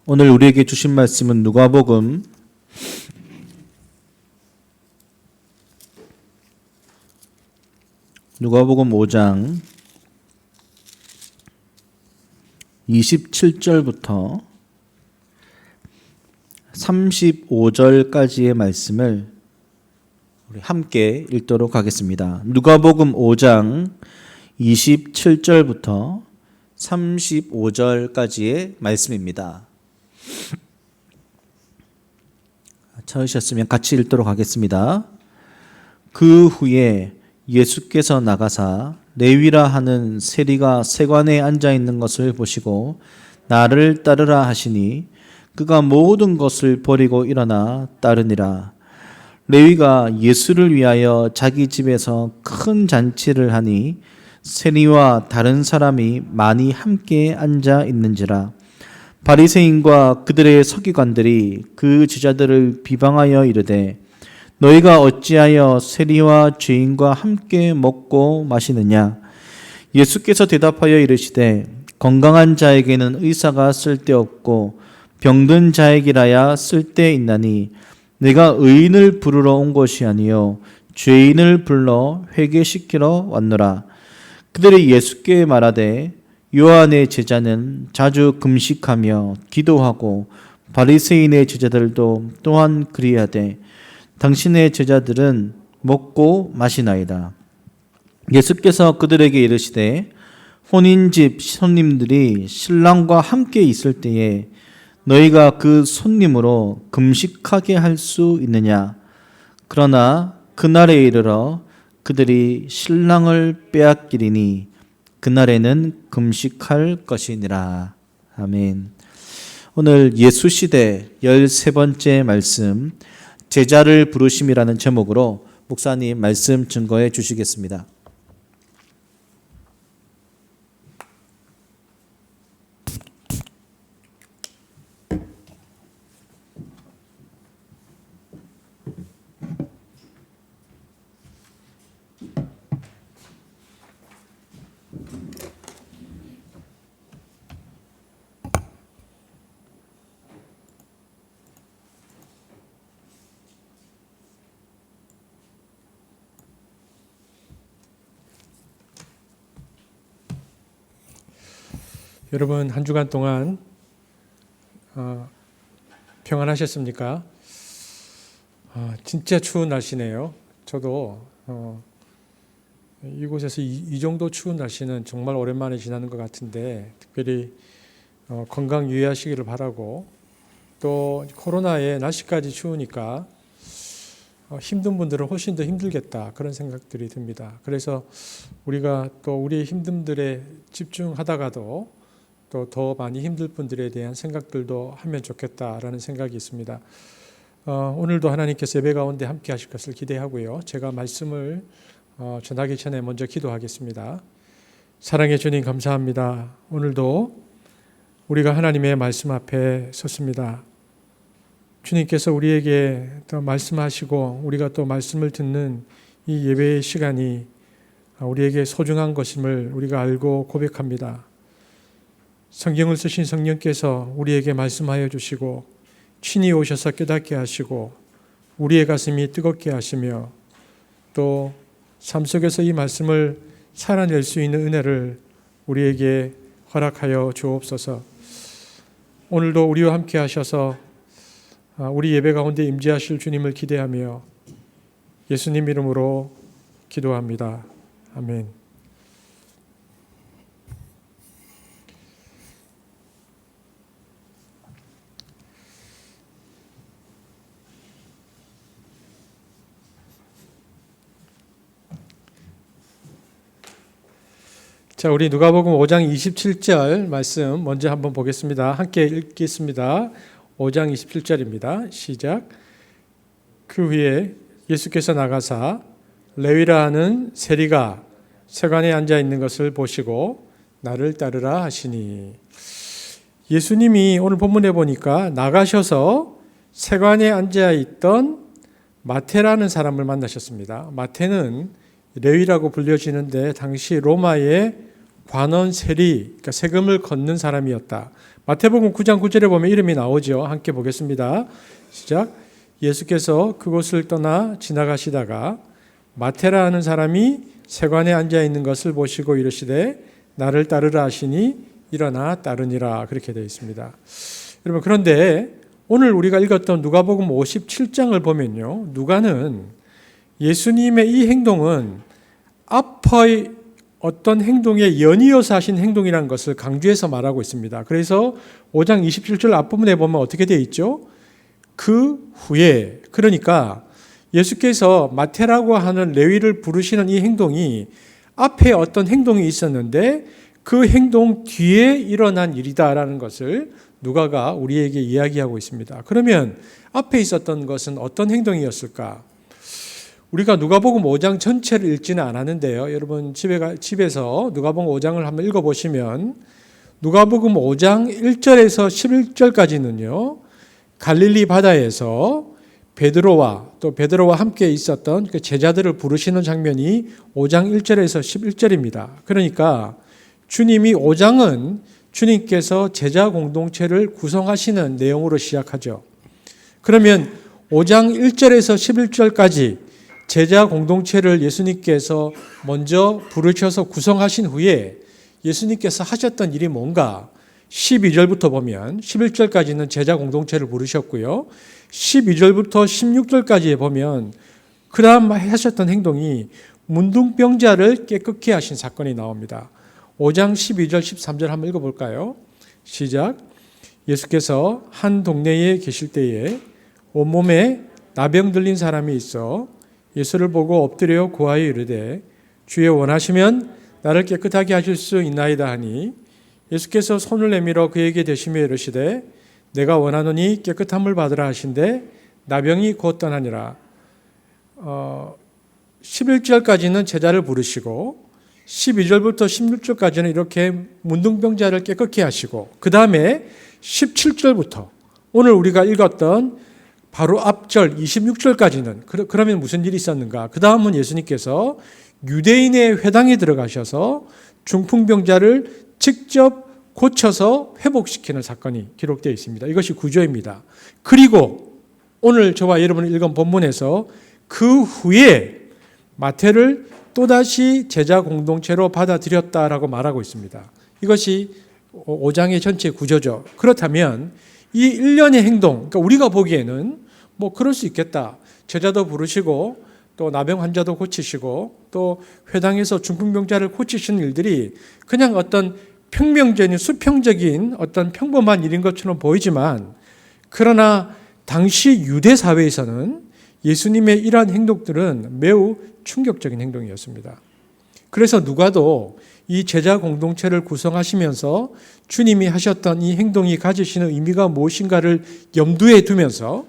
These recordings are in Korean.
오늘 우리에게 주신 말씀은 누가복음 5장 27절부터 35절까지의 말씀을 우리 함께 읽도록 하겠습니다. 누가복음 5장 27절부터 35절까지의 말씀입니다. 찾으셨으면 같이 읽도록 하겠습니다. 그 후에 예수께서 나가사 레위라 하는 세리가 세관에 앉아 있는 것을 보시고 나를 따르라 하시니 그가 모든 것을 버리고 일어나 따르니라. 레위가 예수를 위하여 자기 집에서 큰 잔치를 하니 세리와 다른 사람이 많이 함께 앉아 있는지라. 바리새인과 그들의 서기관들이 그 제자들을 비방하여 이르되 너희가 어찌하여 세리와 죄인과 함께 먹고 마시느냐? 예수께서 대답하여 이르시되 건강한 자에게는 의사가 쓸데없고 병든 자에게라야 쓸데있나니 내가 의인을 부르러 온 것이 아니요 죄인을 불러 회개시키러 왔노라. 그들이 예수께 말하되 요한의 제자는 자주 금식하며 기도하고 바리새인의 제자들도 또한 그리하되 당신의 제자들은 먹고 마시나이다. 예수께서 그들에게 이르시되 혼인집 손님들이 신랑과 함께 있을 때에 너희가 그 손님으로 금식하게 할 수 있느냐? 그러나 그날에 이르러 그들이 신랑을 빼앗기리니 그날에는 금식할 것이니라. 아멘. 오늘 예수시대 13번째 말씀 제자를 부르심이라는 제목으로 목사님 말씀 증거해 주시겠습니다. 여러분 한 주간 동안 평안하셨습니까? 진짜 추운 날씨네요. 저도 이곳에서 이 정도 추운 날씨는 정말 오랜만에 지나는 것 같은데 특별히 건강 유의하시기를 바라고 또 코로나에 날씨까지 추우니까 힘든 분들은 훨씬 더 힘들겠다 그런 생각들이 듭니다. 그래서 우리가 또 우리의 힘듦들에 집중하다가도 또 더 많이 힘들 분들에 대한 생각들도 하면 좋겠다라는 생각이 있습니다. 오늘도 하나님께서 예배 가운데 함께 하실 것을 기대하고요. 제가 말씀을 전하기 전에 먼저 기도하겠습니다. 사랑해 주님 감사합니다. 오늘도 우리가 하나님의 말씀 앞에 섰습니다. 주님께서 우리에게 또 말씀하시고 우리가 또 말씀을 듣는 이 예배의 시간이 우리에게 소중한 것임을 우리가 알고 고백합니다. 성경을 쓰신 성령께서 우리에게 말씀하여 주시고 친히 오셔서 깨닫게 하시고 우리의 가슴이 뜨겁게 하시며 또 삶 속에서 이 말씀을 살아낼 수 있는 은혜를 우리에게 허락하여 주옵소서. 오늘도 우리와 함께 하셔서 우리 예배 가운데 임재하실 주님을 기대하며 예수님 이름으로 기도합니다. 아멘. 자, 우리 누가복음 5장 27절 말씀 먼저 한번 보겠습니다. 함께 읽겠습니다. 5장 27절입니다. 시작. 그 후에 예수께서 나가사 레위라 하는 세리가 세관에 앉아 있는 것을 보시고 나를 따르라 하시니. 예수님이 오늘 본문에 보니까 나가셔서 세관에 앉아 있던 마태라는 사람을 만나셨습니다. 마태는 레위라고 불려지는데 당시 로마의 관원 세리, 그러니까 세금을 걷는 사람이었다. 마태복음 9장 9절에 보면 이름이 나오죠. 함께 보겠습니다. 시작. 예수께서 그곳을 떠나 지나가시다가 마태라 하는 사람이 세관에 앉아 있는 것을 보시고 이르시되 나를 따르라 하시니 일어나 따르니라. 그렇게 되어 있습니다. 여러분, 그런데 오늘 우리가 읽었던 누가복음 57장을 보면요, 누가는 예수님의 이 행동은 앞의 어떤 행동에 연이어서 하신 행동이라는 것을 강조해서 말하고 있습니다. 그래서 5장 27절 앞부분에 보면 어떻게 되어 있죠? 그 후에, 그러니까 예수께서 마태라고 하는 레위를 부르시는 이 행동이 앞에 어떤 행동이 있었는데 그 행동 뒤에 일어난 일이다라는 것을 누가가 우리에게 이야기하고 있습니다. 그러면 앞에 있었던 것은 어떤 행동이었을까? 우리가 누가복음 5장 전체를 읽지는 않았는데요. 여러분 집에서 누가복음 5장을 한번 읽어보시면 누가복음 5장 1절에서 11절까지는요. 갈릴리 바다에서 베드로와 또 베드로와 함께 있었던 그 제자들을 부르시는 장면이 5장 1절에서 11절입니다. 그러니까 주님이 5장은 주님께서 제자 공동체를 구성하시는 내용으로 시작하죠. 그러면 5장 1절에서 11절까지 제자 공동체를 예수님께서 먼저 부르셔서 구성하신 후에 예수님께서 하셨던 일이 뭔가 12절부터 보면 11절까지는 제자 공동체를 부르셨고요. 12절부터 16절까지에 보면 그 다음 하셨던 행동이 문둥병자를 깨끗게 하신 사건이 나옵니다. 5장 12절 13절 한번 읽어볼까요? 시작. 예수께서 한 동네에 계실 때에 온몸에 나병 들린 사람이 있어 예수를 보고 엎드려 구하여 이르되 주여 원하시면 나를 깨끗하게 하실 수 있나이다 하니 예수께서 손을 내밀어 그에게 대시며 이르시되 내가 원하노니 깨끗함을 받으라 하신대 나병이 곧 떠나니라. 11절까지는 제자를 부르시고 12절부터 16절까지는 이렇게 문둥병자를 깨끗게 하시고 그 다음에 17절부터 오늘 우리가 읽었던 바로 앞절 26절까지는 그러면 무슨 일이 있었는가? 그 다음은 예수님께서 유대인의 회당에 들어가셔서 중풍병자를 직접 고쳐서 회복시키는 사건이 기록되어 있습니다. 이것이 구조입니다. 그리고 오늘 저와 여러분이 읽은 본문에서 그 후에 마태를 또다시 제자 공동체로 받아들였다라고 말하고 있습니다. 이것이 5장의 전체 구조죠. 그렇다면 이 일련의 행동, 그러니까 우리가 보기에는 뭐 그럴 수 있겠다. 제자도 부르시고 또 나병 환자도 고치시고 또 회당에서 중풍병자를 고치시는 일들이 그냥 어떤 평명적인 수평적인 어떤 평범한 일인 것처럼 보이지만 그러나 당시 유대 사회에서는 예수님의 이러한 행동들은 매우 충격적인 행동이었습니다. 그래서 누가도 이 제자 공동체를 구성하시면서 주님이 하셨던 이 행동이 가지시는 의미가 무엇인가를 염두에 두면서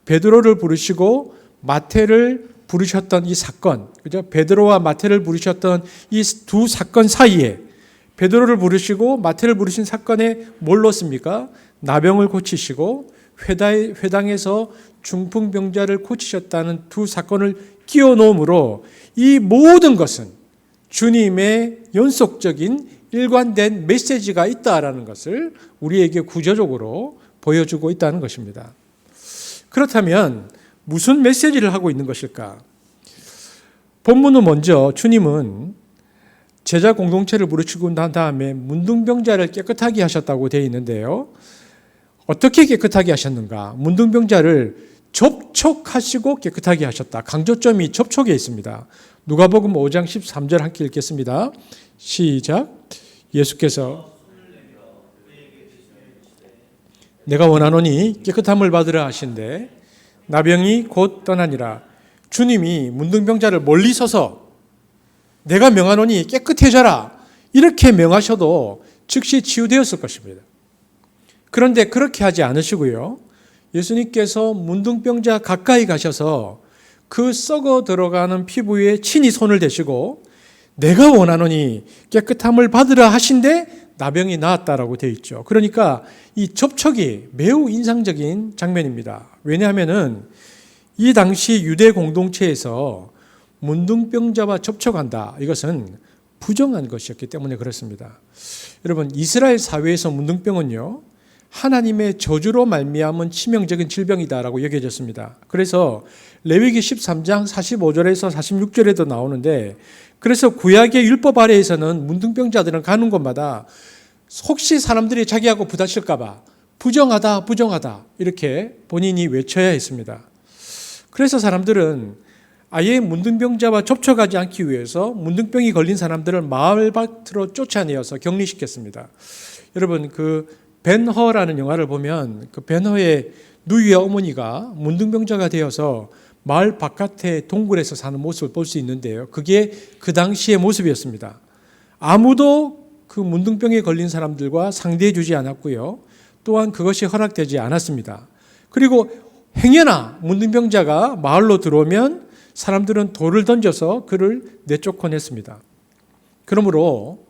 베드로를 부르시고 마태를 부르셨던 이 사건, 그죠? 베드로와 마태를 부르셨던 이 두 사건 사이에 베드로를 부르시고 마태를 부르신 사건에 뭘 넣습니까? 나병을 고치시고 회당에서 중풍병자를 고치셨다는 두 사건을 끼워 놓음으로 이 모든 것은 주님의 연속적인 일관된 메시지가 있다라는 것을 우리에게 구조적으로 보여주고 있다는 것입니다. 그렇다면 무슨 메시지를 하고 있는 것일까? 본문은 먼저 주님은 제자 공동체를 부르시고 난 다음에 문둥병자를 깨끗하게 하셨다고 되어 있는데요. 어떻게 깨끗하게 하셨는가? 문둥병자를 접촉하시고 깨끗하게 하셨다. 강조점이 접촉에 있습니다. 누가복음 5장 13절 함께 읽겠습니다. 시작. 예수께서 내가 원하노니 깨끗함을 받으라 하신대 나병이 곧 떠나니라. 주님이 문둥병자를 멀리 서서 내가 명하노니 깨끗해져라 이렇게 명하셔도 즉시 치유되었을 것입니다. 그런데 그렇게 하지 않으시고요. 예수님께서 문둥병자 가까이 가셔서 그 썩어 들어가는 피부에 친히 손을 대시고 내가 원하노니 깨끗함을 받으라 하신데 나병이 나았다라고 되어 있죠. 그러니까 이 접촉이 매우 인상적인 장면입니다. 왜냐하면은 이 당시 유대 공동체에서 문둥병자와 접촉한다. 이것은 부정한 것이었기 때문에 그렇습니다. 여러분, 이스라엘 사회에서 문둥병은요, 하나님의 저주로 말미암은 치명적인 질병이다라고 여겨졌습니다. 그래서 레위기 13장 45절에서 46절에도 나오는데, 그래서 구약의 율법 아래에서는 문둥병자들은 가는 곳마다 혹시 사람들이 자기하고 부딪힐까 봐 부정하다 부정하다 이렇게 본인이 외쳐야 했습니다. 그래서 사람들은 아예 문둥병자와 접촉하지 않기 위해서 문둥병이 걸린 사람들을 마을 밖으로 쫓아내어서 격리시켰습니다. 여러분, 그 벤허라는 영화를 보면 그 벤허의 누이와 어머니가 문둥병자가 되어서 마을 바깥에 동굴에서 사는 모습을 볼 수 있는데요. 그게 그 당시의 모습이었습니다. 아무도 그 문둥병에 걸린 사람들과 상대해 주지 않았고요. 또한 그것이 허락되지 않았습니다. 그리고 행여나 문둥병자가 마을로 들어오면 사람들은 돌을 던져서 그를 내쫓아냈습니다. 그러므로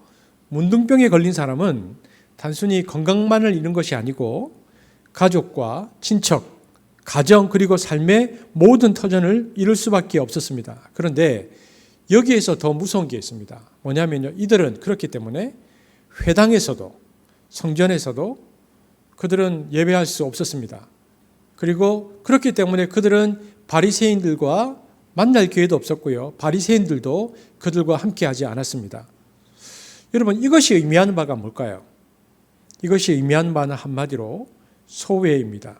문둥병에 걸린 사람은 단순히 건강만을 잃는 것이 아니고 가족과 친척, 가정 그리고 삶의 모든 터전을 잃을 수밖에 없었습니다. 그런데 여기에서 더 무서운 게 있습니다. 뭐냐면요, 이들은 그렇기 때문에 회당에서도 성전에서도 그들은 예배할 수 없었습니다. 그리고 그렇기 때문에 그들은 바리새인들과 만날 기회도 없었고요. 바리새인들도 그들과 함께하지 않았습니다. 여러분, 이것이 의미하는 바가 뭘까요? 이것이 의미하는 바는 한마디로 소외입니다.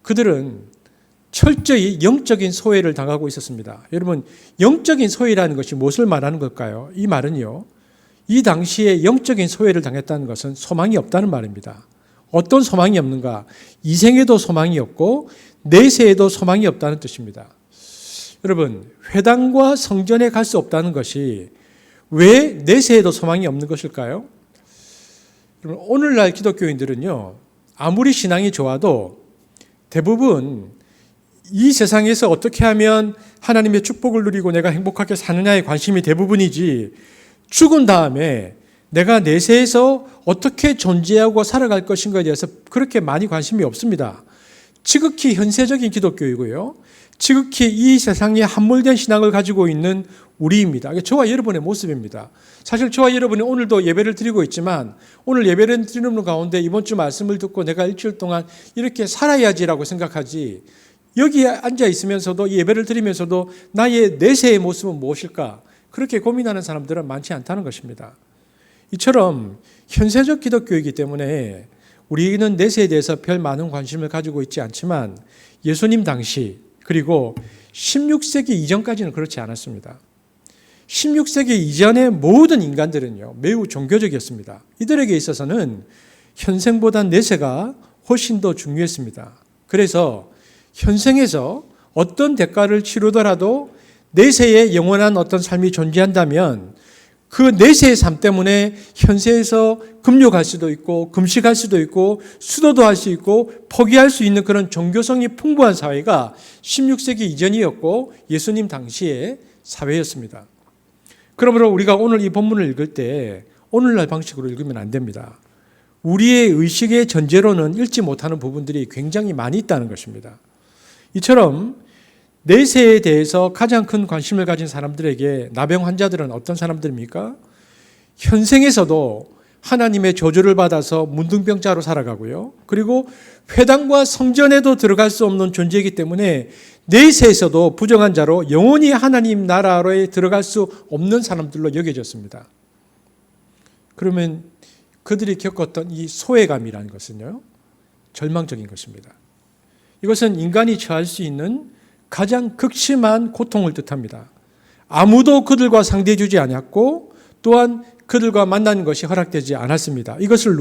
그들은 철저히 영적인 소외를 당하고 있었습니다. 여러분, 영적인 소외라는 것이 무엇을 말하는 걸까요? 이 말은요, 이 당시에 영적인 소외를 당했다는 것은 소망이 없다는 말입니다. 어떤 소망이 없는가? 이생에도 소망이 없고 내세에도 소망이 없다는 뜻입니다. 여러분, 회당과 성전에 갈 수 없다는 것이 왜 내세에도 소망이 없는 것일까요? 여러분, 오늘날 기독교인들은요, 아무리 신앙이 좋아도 대부분 이 세상에서 어떻게 하면 하나님의 축복을 누리고 내가 행복하게 사느냐에 관심이 대부분이지, 죽은 다음에 내가 내세에서 어떻게 존재하고 살아갈 것인가에 대해서 그렇게 많이 관심이 없습니다. 지극히 현세적인 기독교이고요, 지극히 이 세상에 함몰된 신앙을 가지고 있는 우리입니다. 저와 여러분의 모습입니다. 사실 저와 여러분이 오늘도 예배를 드리고 있지만, 오늘 예배를 드리는 가운데 이번 주 말씀을 듣고 내가 일주일 동안 이렇게 살아야지라고 생각하지, 여기에 앉아 있으면서도 예배를 드리면서도 나의 내세의 모습은 무엇일까? 그렇게 고민하는 사람들은 많지 않다는 것입니다. 이처럼 현세적 기독교이기 때문에 우리는 내세에 대해서 별 많은 관심을 가지고 있지 않지만, 예수님 당시 그리고 16세기 이전까지는 그렇지 않았습니다. 16세기 이전의 모든 인간들은요, 매우 종교적이었습니다. 이들에게 있어서는 현생보다 내세가 훨씬 더 중요했습니다. 그래서 현생에서 어떤 대가를 치르더라도 내세에 영원한 어떤 삶이 존재한다면 그 내세의 삶 때문에 현세에서 금욕할 수도 있고 금식할 수도 있고 수도도 할 수 있고 포기할 수 있는 그런 종교성이 풍부한 사회가 16세기 이전이었고 예수님 당시의 사회였습니다. 그러므로 우리가 오늘 이 본문을 읽을 때 오늘날 방식으로 읽으면 안 됩니다. 우리의 의식의 전제로는 읽지 못하는 부분들이 굉장히 많이 있다는 것입니다. 이처럼 내세에 대해서 가장 큰 관심을 가진 사람들에게 나병 환자들은 어떤 사람들입니까? 현생에서도 하나님의 저주를 받아서 문둥병자로 살아가고요. 그리고 회당과 성전에도 들어갈 수 없는 존재이기 때문에 내세에서도 부정한 자로 영원히 하나님 나라에 들어갈 수 없는 사람들로 여겨졌습니다. 그러면 그들이 겪었던 이 소외감이라는 것은요, 절망적인 것입니다. 이것은 인간이 처할 수 있는 가장 극심한 고통을 뜻합니다. 아무도 그들과 상대해 주지 않았고 또한 그들과 만나는 것이 허락되지 않았습니다. 이것을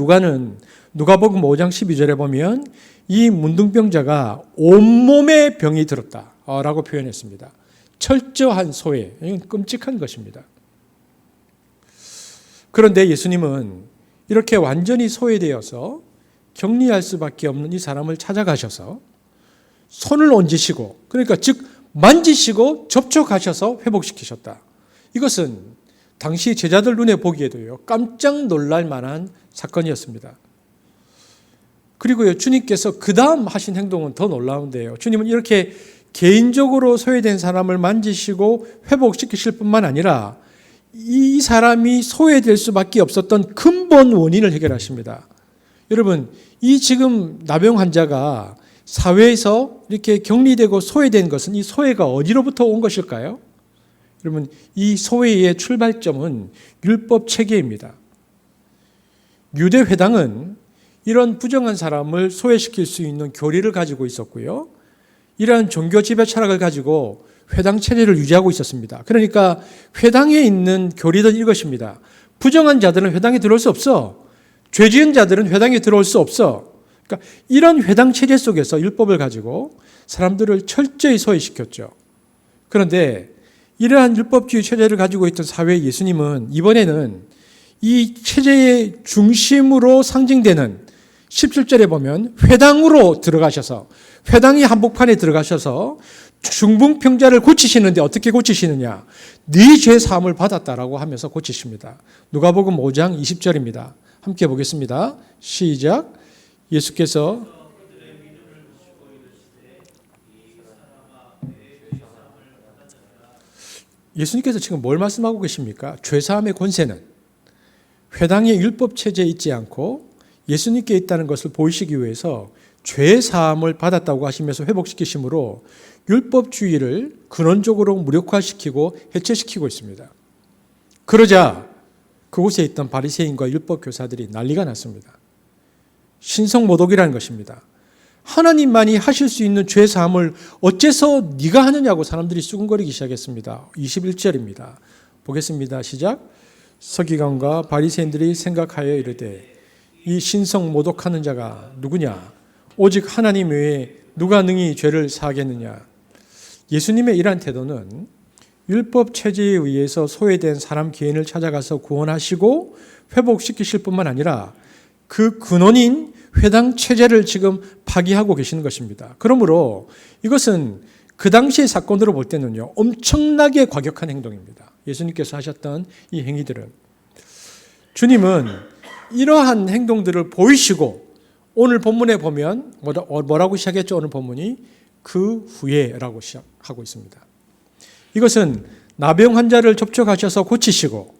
누가복음 5장 12절에 보면 이 문둥병자가 온몸에 병이 들었다라고 표현했습니다. 철저한 소외, 이건 끔찍한 것입니다. 그런데 예수님은 이렇게 완전히 소외되어서 격리할 수밖에 없는 이 사람을 찾아가셔서 손을 얹으시고, 그러니까 즉 만지시고 접촉하셔서 회복시키셨다. 이것은 당시 제자들 눈에 보기에도요, 깜짝 놀랄 만한 사건이었습니다. 그리고요, 주님께서 그 다음 하신 행동은 더 놀라운데요. 주님은 이렇게 개인적으로 소외된 사람을 만지시고 회복시키실 뿐만 아니라 이 사람이 소외될 수밖에 없었던 근본 원인을 해결하십니다. 여러분, 이 지금 나병 환자가 사회에서 이렇게 격리되고 소외된 것은 이 소외가 어디로부터 온 것일까요? 여러분, 이 소외의 출발점은 율법 체계입니다. 유대 회당은 이런 부정한 사람을 소외시킬 수 있는 교리를 가지고 있었고요. 이러한 종교 지배 철학을 가지고 회당 체제를 유지하고 있었습니다. 그러니까 회당에 있는 교리는 이것입니다. 부정한 자들은 회당에 들어올 수 없어. 죄 지은 자들은 회당에 들어올 수 없어. 그러니까 이런 회당 체제 속에서 율법을 가지고 사람들을 철저히 소외시켰죠. 그런데 이러한 율법주의 체제를 가지고 있던 사회의 예수님은 이번에는 이 체제의 중심으로 상징되는 17절에 보면 회당으로 들어가셔서, 회당의 한복판에 들어가셔서 중풍병자를 고치시는데 어떻게 고치시느냐? 네 죄 사함을 받았다라고 하면서 고치십니다. 누가복음 5장 20절입니다. 함께 보겠습니다. 시작. 예수께서 예수님께서 지금 뭘 말씀하고 계십니까? 죄사함의 권세는 회당의 율법 체제에 있지 않고 예수님께 있다는 것을 보이시기 위해서 죄사함을 받았다고 하시면서 회복시키심으로 율법주의를 근원적으로 무력화시키고 해체시키고 있습니다. 그러자 그곳에 있던 바리새인과 율법교사들이 난리가 났습니다. 신성모독이라는 것입니다. 하나님만이 하실 수 있는 죄사함을 어째서 네가 하느냐고 사람들이 수군거리기 시작했습니다. 21절입니다. 보겠습니다. 시작. 서기관과 바리새인들이 생각하여 이르되 이 신성모독하는 자가 누구냐? 오직 하나님 외에 누가 능히 죄를 사하겠느냐? 예수님의 이러한 태도는 율법 체제에 의해서 소외된 사람 개인을 찾아가서 구원하시고 회복시키실 뿐만 아니라 그 근원인 회당 체제를 지금 파기하고 계시는 것입니다. 그러므로 이것은 그 당시의 사건으로 볼 때는요, 엄청나게 과격한 행동입니다. 예수님께서 하셨던 이 행위들은. 주님은 이러한 행동들을 보이시고 오늘 본문에 보면 뭐라고 시작했죠? 오늘 본문이 그 후에라고 시작하고 있습니다. 이것은 나병 환자를 접촉하셔서 고치시고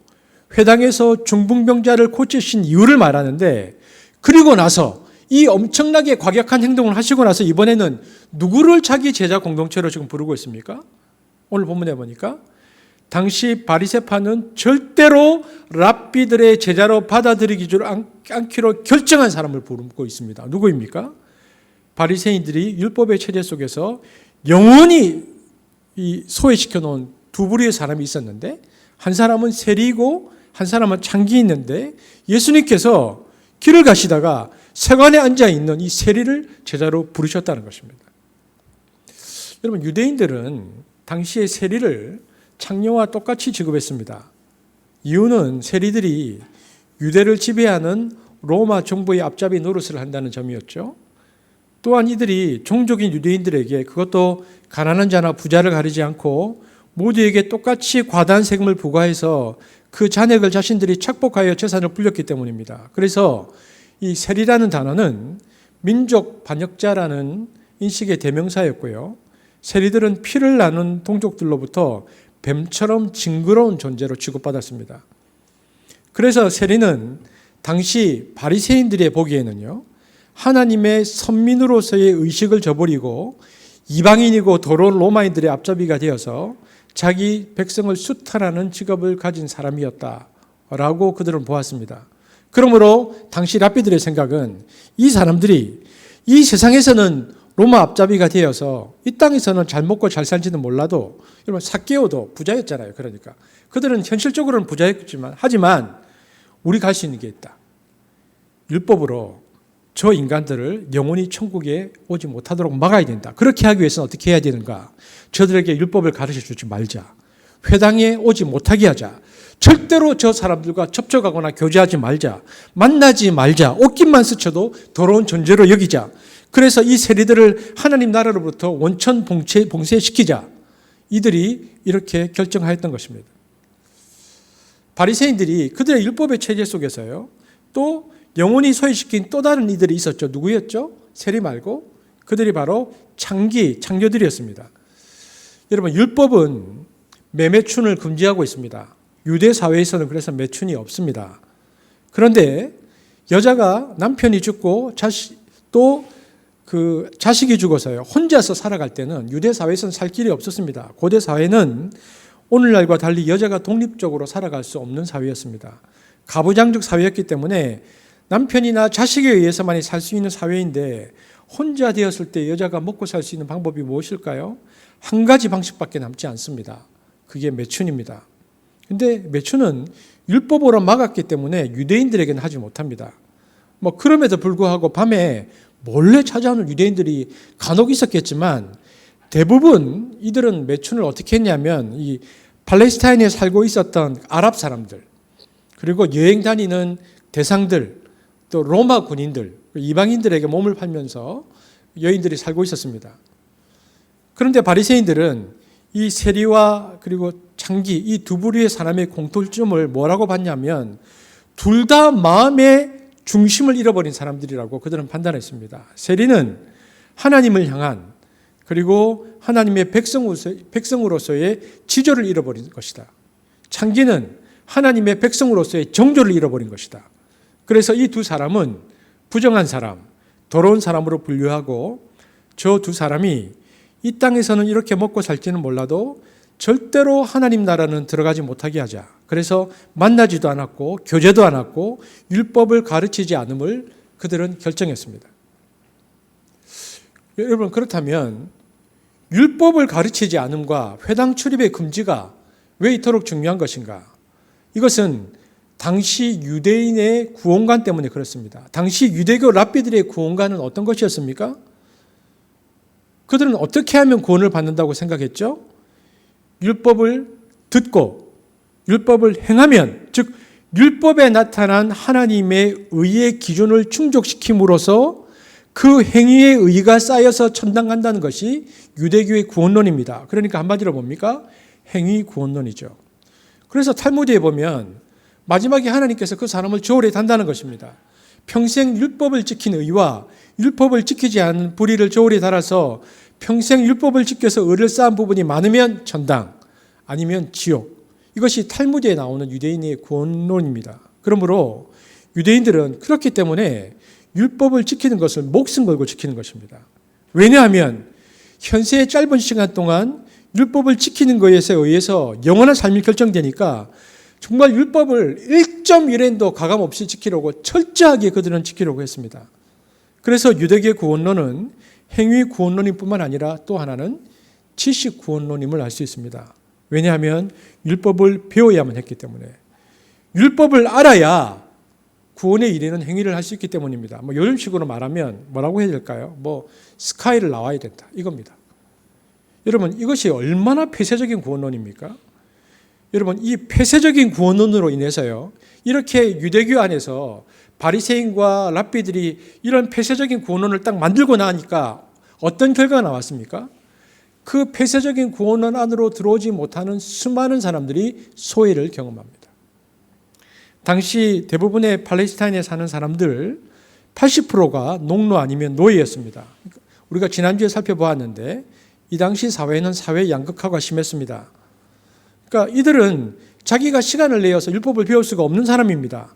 회당에서 중풍병자를 고치신 이유를 말하는데, 그리고 나서 이 엄청나게 과격한 행동을 하시고 나서 이번에는 누구를 자기 제자 공동체로 지금 부르고 있습니까? 오늘 본문에 보니까 당시 바리새파는 절대로 랍비들의 제자로 받아들이기를 않기로 결정한 사람을 부르고 있습니다. 누구입니까? 바리새인들이 율법의 체제 속에서 영원히 이 소외시켜 놓은 두 부류의 사람이 있었는데, 한 사람은 세리고 한 사람은 창기인인데, 예수님께서 길을 가시다가 세관에 앉아 있는 이 세리를 제자로 부르셨다는 것입니다. 여러분, 유대인들은 당시의 세리를 창녀와 똑같이 취급했습니다. 이유는 세리들이 유대를 지배하는 로마 정부의 앞잡이 노릇을 한다는 점이었죠. 또한 이들이 종족인 유대인들에게, 그것도 가난한 자나 부자를 가리지 않고 모두에게 똑같이 과다한 세금을 부과해서 그 잔액을 자신들이 착복하여 재산을 불렸기 때문입니다. 그래서 이 세리라는 단어는 민족 반역자라는 인식의 대명사였고요. 세리들은 피를 나눈 동족들로부터 뱀처럼 징그러운 존재로 취급받았습니다. 그래서 세리는 당시 바리새인들의 보기에는요, 하나님의 선민으로서의 의식을 저버리고 이방인이고 더러운 로마인들의 앞잡이가 되어서 자기 백성을 수탈하는 직업을 가진 사람이었다라고 그들은 보았습니다. 그러므로 당시 랍비들의 생각은 이 사람들이 이 세상에서는 로마 앞잡이가 되어서 이 땅에서는 잘 먹고 잘 살지는 몰라도, 여러분 삭개오도 부자였잖아요. 그러니까 그들은 현실적으로는 부자였지만, 하지만 우리 갈 수 있는 게 있다. 율법으로 저 인간들을 영원히 천국에 오지 못하도록 막아야 된다. 그렇게 하기 위해서는 어떻게 해야 되는가? 저들에게 율법을 가르쳐주지 말자. 회당에 오지 못하게 하자. 절대로 저 사람들과 접촉하거나 교제하지 말자. 만나지 말자. 옷깃만 스쳐도 더러운 존재로 여기자. 그래서 이 세리들을 하나님 나라로부터 원천 봉쇄시키자. 이들이 이렇게 결정하였던 것입니다. 바리새인들이 그들의 율법의 체제 속에서요, 또 영혼이 소외시킨 또 다른 이들이 있었죠. 누구였죠? 세리 말고 그들이 바로 창녀들이었습니다. 여러분, 율법은 매매춘을 금지하고 있습니다. 유대 사회에서는 그래서 매춘이 없습니다. 그런데 여자가 남편이 죽고 자식이 죽어서요. 혼자서 살아갈 때는 유대 사회에서는 살 길이 없었습니다. 고대 사회는 오늘날과 달리 여자가 독립적으로 살아갈 수 없는 사회였습니다. 가부장적 사회였기 때문에 남편이나 자식에 의해서만이 살 수 있는 사회인데 혼자 되었을 때 여자가 먹고 살 수 있는 방법이 무엇일까요? 한 가지 방식밖에 남지 않습니다. 그게 매춘입니다. 근데 매춘은 율법으로 막았기 때문에 유대인들에게는 하지 못합니다. 그럼에도 불구하고 밤에 몰래 찾아오는 유대인들이 간혹 있었겠지만 대부분 이들은 매춘을 어떻게 했냐면 이 팔레스타인에 살고 있었던 아랍 사람들, 그리고 여행 다니는 대상들, 또 로마 군인들, 이방인들에게 몸을 팔면서 여인들이 살고 있었습니다. 그런데 바리새인들은 이 세리와 그리고 창기, 이 두 부류의 사람의 공통점을 뭐라고 봤냐면 둘 다 마음의 중심을 잃어버린 사람들이라고 그들은 판단했습니다. 세리는 하나님을 향한, 그리고 하나님의 백성으로서의 지조를 잃어버린 것이다. 창기는 하나님의 백성으로서의 정조를 잃어버린 것이다. 그래서 이 두 사람은 부정한 사람, 더러운 사람으로 분류하고 저 두 사람이 이 땅에서는 이렇게 먹고 살지는 몰라도 절대로 하나님 나라는 들어가지 못하게 하자. 그래서 만나지도 않았고 교제도 않았고 율법을 가르치지 않음을 그들은 결정했습니다. 여러분, 그렇다면 율법을 가르치지 않음과 회당 출입의 금지가 왜 이토록 중요한 것인가? 이것은 당시 유대인의 구원관 때문에 그렇습니다. 당시 유대교 랍비들의 구원관은 어떤 것이었습니까? 그들은 어떻게 하면 구원을 받는다고 생각했죠? 율법을 듣고 율법을 행하면, 즉 율법에 나타난 하나님의 의의 기준을 충족시킴으로써 그 행위의 의의가 쌓여서 천당 간다는 것이 유대교의 구원론입니다. 그러니까 한마디로 뭡니까? 행위 구원론이죠. 그래서 탈무드에 보면 마지막에 하나님께서 그 사람을 저울에 단다는 것입니다. 평생 율법을 지킨 의와 율법을 지키지 않은 불의를 저울에 달아서 평생 율법을 지켜서 의를 쌓은 부분이 많으면 천당, 아니면 지옥. 이것이 탈무드에 나오는 유대인의 구원론입니다. 그러므로 유대인들은 그렇기 때문에 율법을 지키는 것을 목숨 걸고 지키는 것입니다. 왜냐하면 현세의 짧은 시간 동안 율법을 지키는 것에 의해서 영원한 삶이 결정되니까 정말 율법을 1.1엔도 가감없이 지키려고 철저하게 그들은 지키려고 했습니다. 그래서 유대교의 구원론은 행위 구원론일 뿐만 아니라 또 하나는 지식 구원론임을 알 수 있습니다. 왜냐하면 율법을 배워야만 했기 때문에, 율법을 알아야 구원에 이르는 행위를 할 수 있기 때문입니다. 이런 식으로 말하면 뭐라고 해야 될까요? 스카이를 나와야 된다, 이겁니다. 여러분, 이것이 얼마나 폐쇄적인 구원론입니까? 여러분, 이 폐쇄적인 구원론으로 인해서요, 이렇게 유대교 안에서 바리새인과 랍비들이 이런 폐쇄적인 구원론을 딱 만들고 나니까 어떤 결과가 나왔습니까? 그 폐쇄적인 구원론 안으로 들어오지 못하는 수많은 사람들이 소외를 경험합니다. 당시 대부분의 팔레스타인에 사는 사람들 80%가 농노 아니면 노예였습니다. 우리가 지난주에 살펴보았는데 이 당시 사회는 사회 양극화가 심했습니다. 그러니까 이들은 자기가 시간을 내어서 율법을 배울 수가 없는 사람입니다.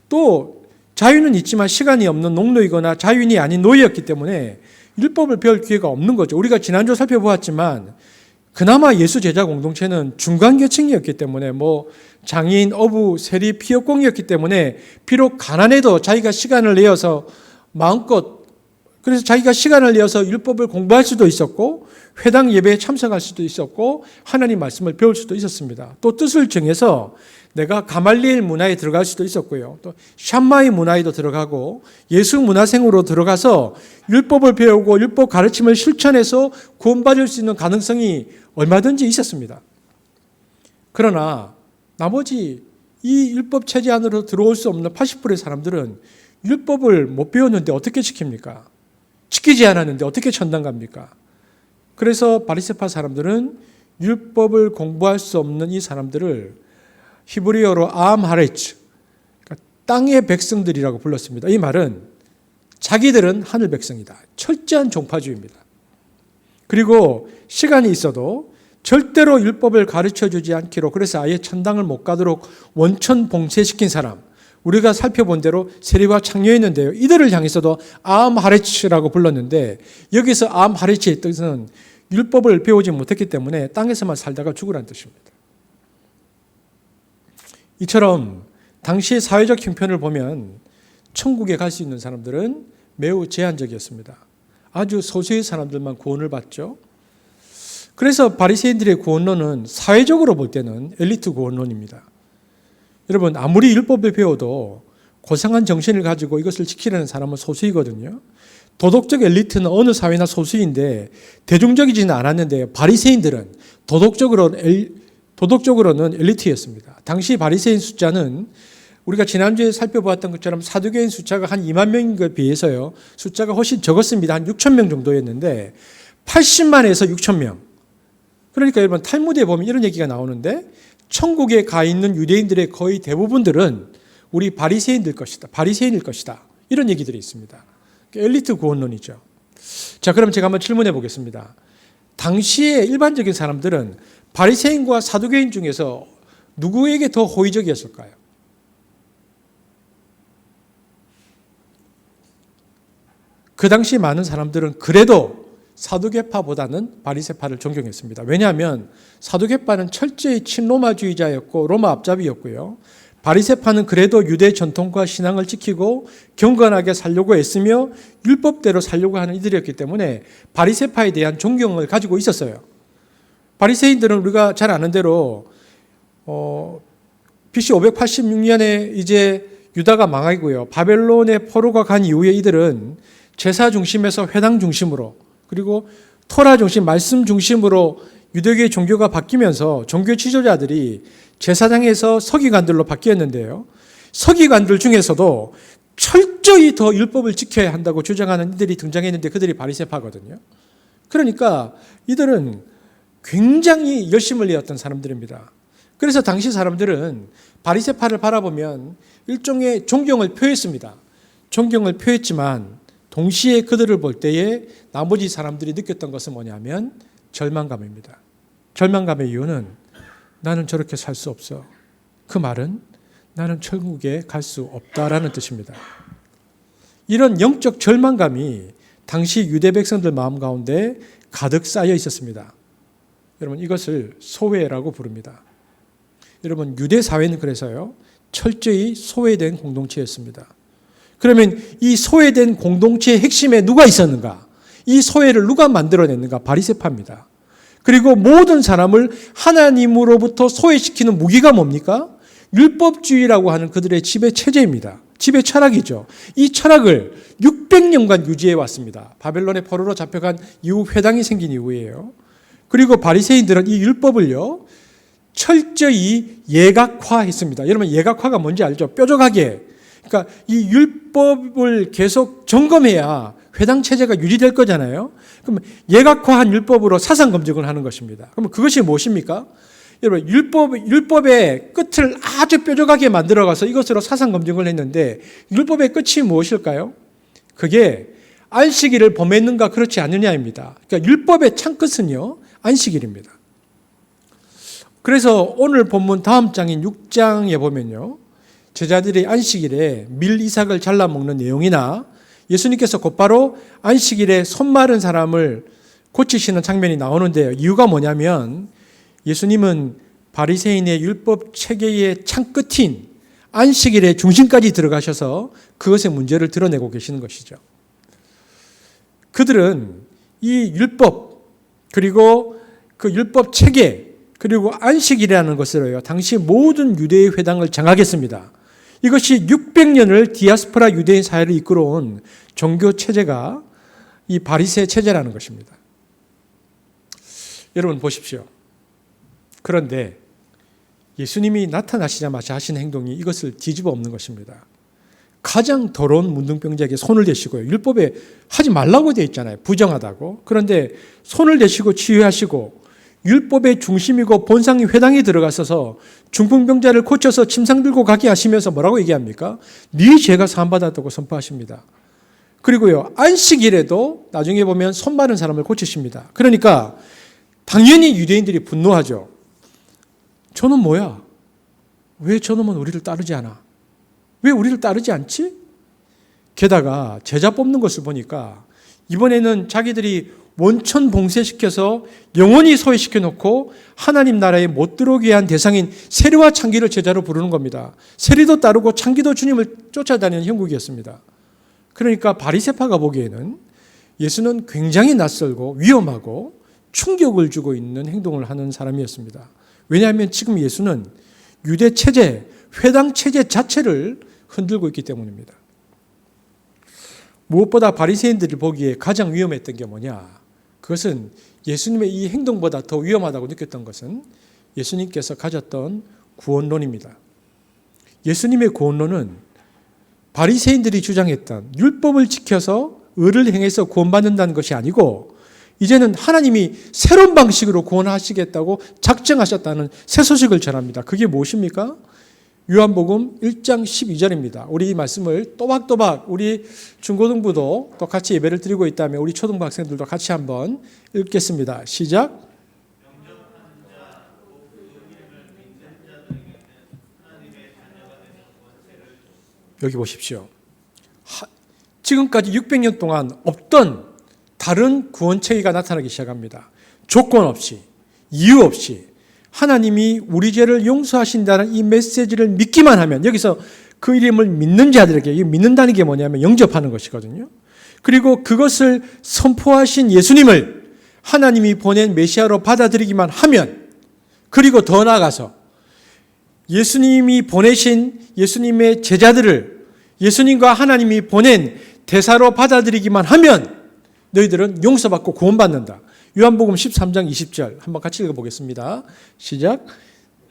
또 자유는 있지만 시간이 없는 농노이거나 자유인이 아닌 노예였기 때문에 율법을 배울 기회가 없는 거죠. 우리가 지난주 살펴보았지만 그나마 예수 제자 공동체는 중간 계층이었기 때문에 장인, 어부, 세리, 피역공이었기 때문에 비록 가난해도 자기가 시간을 내어서 마음껏, 그래서 자기가 시간을 내어서 율법을 공부할 수도 있었고 회당 예배에 참석할 수도 있었고 하나님 말씀을 배울 수도 있었습니다. 또 뜻을 정해서 내가 가말리엘 문화에 들어갈 수도 있었고요. 또 샴마이 문화에도 들어가고 예수 문화생으로 들어가서 율법을 배우고 율법 가르침을 실천해서 구원받을 수 있는 가능성이 얼마든지 있었습니다. 그러나 나머지 이 율법 체제 안으로 들어올 수 없는 80%의 사람들은 율법을 못 배웠는데 어떻게 지킵니까? 지키지 않았는데 어떻게 천당 갑니까? 그래서 바리새파 사람들은 율법을 공부할 수 없는 이 사람들을 히브리어로 암하레츠, 그러니까 땅의 백성들이라고 불렀습니다. 이 말은 자기들은 하늘 백성이다. 철저한 종파주의입니다. 그리고 시간이 있어도 절대로 율법을 가르쳐주지 않기로, 그래서 아예 천당을 못 가도록 원천 봉쇄시킨 사람, 우리가 살펴본 대로 세리와 창녀였는데요. 이들을 향해서도 암하레츠라고 불렀는데 여기서 암하레츠의 뜻은 율법을 배우지 못했기 때문에 땅에서만 살다가 죽으라는 뜻입니다. 이처럼 당시의 사회적 형편을 보면 천국에 갈 수 있는 사람들은 매우 제한적이었습니다. 아주 소수의 사람들만 구원을 받죠. 그래서 바리새인들의 구원론은 사회적으로 볼 때는 엘리트 구원론입니다. 여러분, 아무리 율법을 배워도 고상한 정신을 가지고 이것을 지키려는 사람은 소수이거든요. 도덕적 엘리트는 어느 사회나 소수인데 대중적이지는 않았는데 바리새인들은 도덕적으로는 엘리트였습니다. 당시 바리새인 숫자는 우리가 지난주에 살펴보았던 것처럼 사두개인 숫자가 한 2만 명인 것에 비해서요, 숫자가 훨씬 적었습니다. 한 6천 명 정도였는데 80만에서 6천 명. 그러니까 여러분, 탈무드에 보면 이런 얘기가 나오는데 천국에 가 있는 유대인들의 거의 대부분들은 우리 바리새인일 것이다. 이런 얘기들이 있습니다. 엘리트 구원론이죠. 자, 그럼 제가 한번 질문해 보겠습니다. 당시의 일반적인 사람들은 바리새인과 사두개인 중에서 누구에게 더 호의적이었을까요? 그 당시 많은 사람들은 그래도 사두개파보다는 바리새파를 존경했습니다. 왜냐하면 사두개파는 철저히 친로마주의자였고 로마 앞잡이였고요. 바리새파는 그래도 유대 전통과 신앙을 지키고 경건하게 살려고 애쓰며 율법대로 살려고 하는 이들이었기 때문에 바리새파에 대한 존경을 가지고 있었어요. 바리새인들은 우리가 잘 아는 대로 BC 586년에 이제 유다가 망하고요. 바벨론의 포로가 간 이후에 이들은 제사 중심에서 회당 중심으로, 그리고 토라 중심, 말씀 중심으로 유대교의 종교가 바뀌면서 종교 지도자들이 제사장에서 서기관들로 바뀌었는데요. 서기관들 중에서도 철저히 더 율법을 지켜야 한다고 주장하는 이들이 등장했는데 그들이 바리새파거든요. 그러니까 이들은 굉장히 열심을 내었던 사람들입니다. 그래서 당시 사람들은 바리새파를 바라보면 일종의 존경을 표했습니다. 존경을 표했지만 동시에 그들을 볼 때에 나머지 사람들이 느꼈던 것은 뭐냐면 절망감입니다. 절망감의 이유는 나는 저렇게 살 수 없어. 그 말은 나는 천국에 갈 수 없다라는 뜻입니다. 이런 영적 절망감이 당시 유대 백성들 마음 가운데 가득 쌓여 있었습니다. 여러분, 이것을 소외라고 부릅니다. 여러분, 유대 사회는 그래서요, 철저히 소외된 공동체였습니다. 그러면 이 소외된 공동체의 핵심에 누가 있었는가? 이 소외를 누가 만들어냈는가? 바리새파입니다. 그리고 모든 사람을 하나님으로부터 소외시키는 무기가 뭡니까? 율법주의라고 하는 그들의 지배 체제입니다. 지배 철학이죠. 이 철학을 600년간 유지해 왔습니다. 바벨론의 포로로 잡혀간 이후 회당이 생긴 이후에요. 그리고 바리새인들은 이 율법을요, 철저히 예각화했습니다. 여러분, 예각화가 뭔지 알죠? 뾰족하게. 그러니까 이 율법을 계속 점검해야 회당 체제가 유지될 거잖아요. 그럼 예각화한 율법으로 사상 검증을 하는 것입니다. 그럼 그것이 무엇입니까? 여러분, 율법의 끝을 아주 뾰족하게 만들어가서 이것으로 사상 검증을 했는데 율법의 끝이 무엇일까요? 그게 안식일을 범했는가 그렇지 않느냐입니다. 그러니까 율법의 창끝은요, 안식일입니다. 그래서 오늘 본문 다음 장인 6장에 보면요, 제자들이 안식일에 밀 이삭을 잘라 먹는 내용이나 예수님께서 곧바로 안식일에 손 마른 사람을 고치시는 장면이 나오는데요. 이유가 뭐냐면 예수님은 바리새인의 율법 체계의 창끝인 안식일의 중심까지 들어가셔서 그것의 문제를 드러내고 계시는 것이죠. 그들은 이 율법, 그리고 그 율법 체계, 그리고 안식일이라는 것으로요, 당시 모든 유대의 회당을 장악했습니다. 이것이 600년을 디아스포라 유대인 사회를 이끌어온 종교 체제가 이 바리새 체제라는 것입니다. 여러분 보십시오. 그런데 예수님이 나타나시자마자 하신 행동이 이것을 뒤집어 엎는 것입니다. 가장 더러운 문둥병자에게 손을 대시고요. 율법에 하지 말라고 되어 있잖아요. 부정하다고. 그런데 손을 대시고 치유하시고 율법의 중심이고 본상이 회당에 들어가셔서 중풍병자를 고쳐서 침상 들고 가게 하시면서 뭐라고 얘기합니까? 네 죄가 사함받았다고 선포하십니다. 그리고요, 안식일에도 나중에 보면 손 마른 사람을 고치십니다. 그러니까 당연히 유대인들이 분노하죠. 저는 뭐야? 왜 저놈은 우리를 따르지 않아? 왜 우리를 따르지 않지? 게다가 제자 뽑는 것을 보니까 이번에는 자기들이 원천 봉쇄시켜서 영원히 소외시켜 놓고 하나님 나라에 못 들어오게 한 대상인 세리와 창기를 제자로 부르는 겁니다. 세리도 따르고 창기도 주님을 쫓아다니는 형국이었습니다. 그러니까 바리새파가 보기에는 예수는 굉장히 낯설고 위험하고 충격을 주고 있는 행동을 하는 사람이었습니다. 왜냐하면 지금 예수는 유대 체제, 회당 체제 자체를 흔들고 있기 때문입니다. 무엇보다 바리새인들이 보기에 가장 위험했던 게 뭐냐? 그것은 예수님의 이 행동보다 더 위험하다고 느꼈던 것은 예수님께서 가졌던 구원론입니다. 예수님의 구원론은 바리새인들이 주장했던 율법을 지켜서 의를 행해서 구원받는다는 것이 아니고 이제는 하나님이 새로운 방식으로 구원하시겠다고 작정하셨다는 새 소식을 전합니다. 그게 무엇입니까? 요한복음 1장 12절입니다. 우리 이 말씀을 또박또박 우리 중고등부도 똑같이 예배를 드리고 있다면 우리 초등부 학생들도 같이 한번 읽겠습니다. 시작. 여기 보십시오. 지금까지 600년 동안 없던 다른 구원체계가 나타나기 시작합니다. 조건 없이, 이유 없이 하나님이 우리 죄를 용서하신다는 이 메시지를 믿기만 하면, 여기서 그 이름을 믿는 자들에게, 믿는다는 게 뭐냐면 영접하는 것이거든요. 그리고 그것을 선포하신 예수님을 하나님이 보낸 메시아로 받아들이기만 하면, 그리고 더 나아가서 예수님이 보내신 예수님의 제자들을 예수님과 하나님이 보낸 대사로 받아들이기만 하면 너희들은 용서받고 구원받는다. 요한복음 13장 20절 한번 같이 읽어보겠습니다. 시작.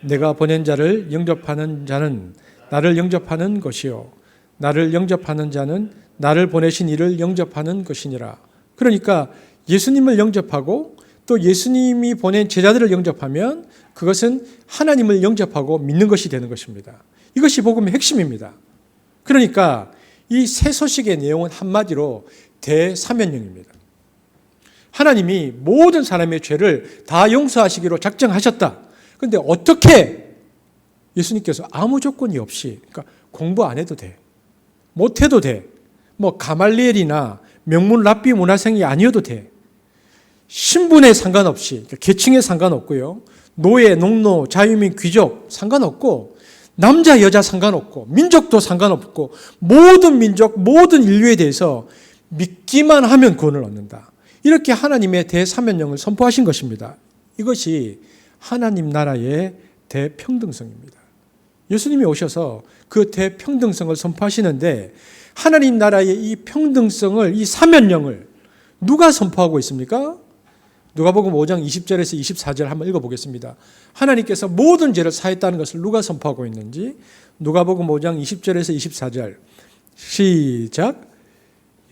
내가 보낸 자를 영접하는 자는 나를 영접하는 것이요 나를 영접하는 자는 나를 보내신 이를 영접하는 것이니라. 그러니까 예수님을 영접하고 또 예수님이 보낸 제자들을 영접하면 그것은 하나님을 영접하고 믿는 것이 되는 것입니다. 이것이 복음의 핵심입니다. 그러니까 이 새 소식의 내용은 한마디로 대사면령입니다. 하나님이 모든 사람의 죄를 다 용서하시기로 작정하셨다. 그런데 어떻게 예수님께서 아무 조건이 없이, 그러니까 공부 안 해도 돼, 못 해도 돼, 뭐 가말리엘이나 명문 랍비 문화생이 아니어도 돼, 신분에 상관없이, 그러니까 계층에 상관없고요, 노예, 농노, 자유민, 귀족 상관없고, 남자, 여자 상관없고, 민족도 상관없고, 모든 민족, 모든 인류에 대해서 믿기만 하면 구원을 얻는다. 이렇게 하나님의 대사면령을 선포하신 것입니다. 이것이 하나님 나라의 대평등성입니다. 예수님이 오셔서 그 대평등성을 선포하시는데 하나님 나라의 이 평등성을, 이 사면령을 누가 선포하고 있습니까? 누가복음 5장 20절에서 24절 한번 읽어보겠습니다. 하나님께서 모든 죄를 사했다는 것을 누가 선포하고 있는지 누가복음 5장 20절에서 24절 시작.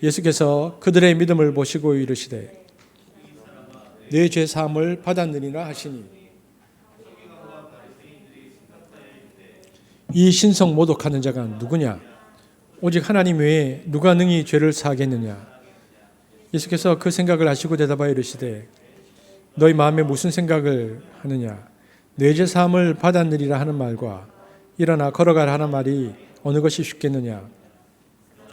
예수께서 그들의 믿음을 보시고 이르시되 내 죄 사함을 받았느니라 하시니 이 신성 모독하는 자가 누구냐? 오직 하나님 외에 누가 능히 죄를 사하겠느냐? 예수께서 그 생각을 아시고 대답하여 이르시되 너희 마음에 무슨 생각을 하느냐? 내 죄 사함을 받았느니라 하는 말과 일어나 걸어가라 하는 말이 어느 것이 쉽겠느냐?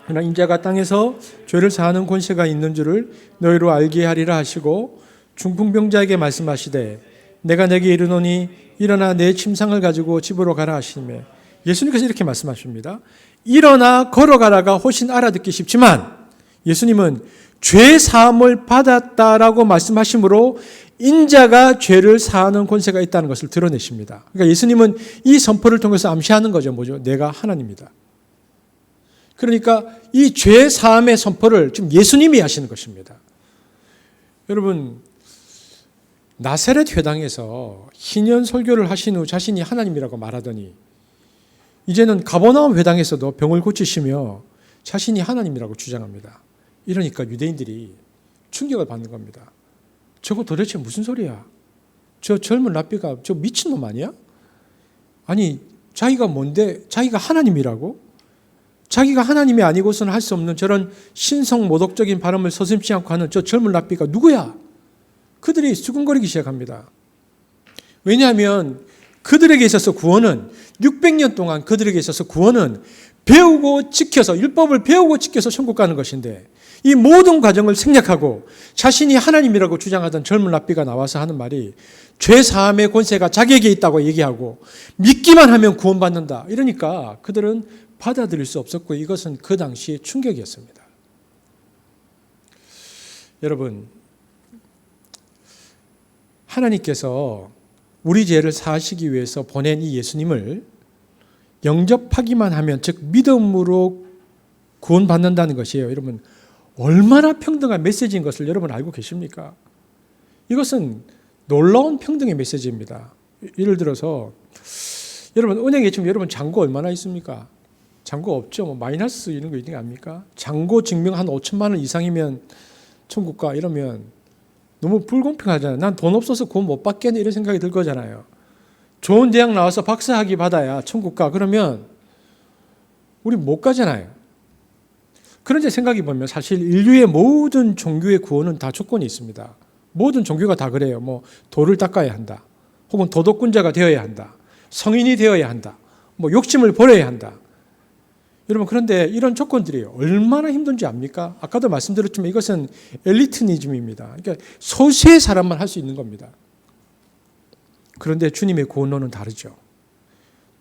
그러나 인자가 땅에서 죄를 사하는 권세가 있는 줄을 너희로 알게 하리라 하시고 중풍병자에게 말씀하시되 내가 내게 이르노니 일어나 내 침상을 가지고 집으로 가라 하시매 예수님께서 이렇게 말씀하십니다. 일어나 걸어가라가 훨씬 알아듣기 쉽지만 예수님은 죄 사함을 받았다라고 말씀하심으로 인자가 죄를 사하는 권세가 있다는 것을 드러내십니다. 그러니까 예수님은 이 선포를 통해서 암시하는 거죠. 뭐죠? 내가 하나님이다. 그러니까 이 죄 사함의 선포를 지금 예수님이 하시는 것입니다. 여러분, 나사렛 회당에서 희년 설교를 하신 후 자신이 하나님이라고 말하더니 이제는 가버나움 회당에서도 병을 고치시며 자신이 하나님이라고 주장합니다. 이러니까 유대인들이 충격을 받는 겁니다. 저거 도대체 무슨 소리야? 저 젊은 랍비가 저 미친놈 아니야? 아니, 자기가 뭔데? 자기가 하나님이라고? 자기가 하나님이 아니고서는 할 수 없는 저런 신성 모독적인 발언을 서슴지 않고 하는 저 젊은 랍비가 누구야? 그들이 수군거리기 시작합니다. 왜냐하면 그들에게 있어서 구원은 600년 동안 그들에게 있어서 구원은 배우고 지켜서, 율법을 배우고 지켜서 천국 가는 것인데, 이 모든 과정을 생략하고 자신이 하나님이라고 주장하던 젊은 랍비가 나와서 하는 말이 죄 사함의 권세가 자기에게 있다고 얘기하고 믿기만 하면 구원받는다. 이러니까 그들은 받아들일 수 없었고, 이것은 그 당시의 충격이었습니다. 여러분, 하나님께서 우리 죄를 사하시기 위해서 보낸 이 예수님을 영접하기만 하면, 즉 믿음으로 구원받는다는 것이에요. 여러분, 얼마나 평등한 메시지인 것을 여러분 알고 계십니까? 이것은 놀라운 평등의 메시지입니다. 예를 들어서 여러분, 은행에 지금 여러분 잔고 얼마나 있습니까? 잔고 없죠. 뭐 마이너스 이런 거 있는 거 아닙니까? 잔고 증명 한 5천만 원 이상이면 천국 가, 이러면 너무 불공평하잖아요. 난 돈 없어서 구원 못 받겠네, 이런 생각이 들 거잖아요. 좋은 대학 나와서 박사학위 받아야 천국 가, 그러면 우리 못 가잖아요. 그런데 생각해 보면 사실 인류의 모든 종교의 구원은 다 조건이 있습니다. 모든 종교가 다 그래요. 뭐 도를 닦아야 한다, 혹은 도덕군자가 되어야 한다, 성인이 되어야 한다, 뭐 욕심을 버려야 한다. 여러분, 그런데 이런 조건들이 얼마나 힘든지 압니까? 아까도 말씀드렸지만 이것은 엘리트니즘입니다. 그러니까 소수의 사람만 할 수 있는 겁니다. 그런데 주님의 구원론은 다르죠.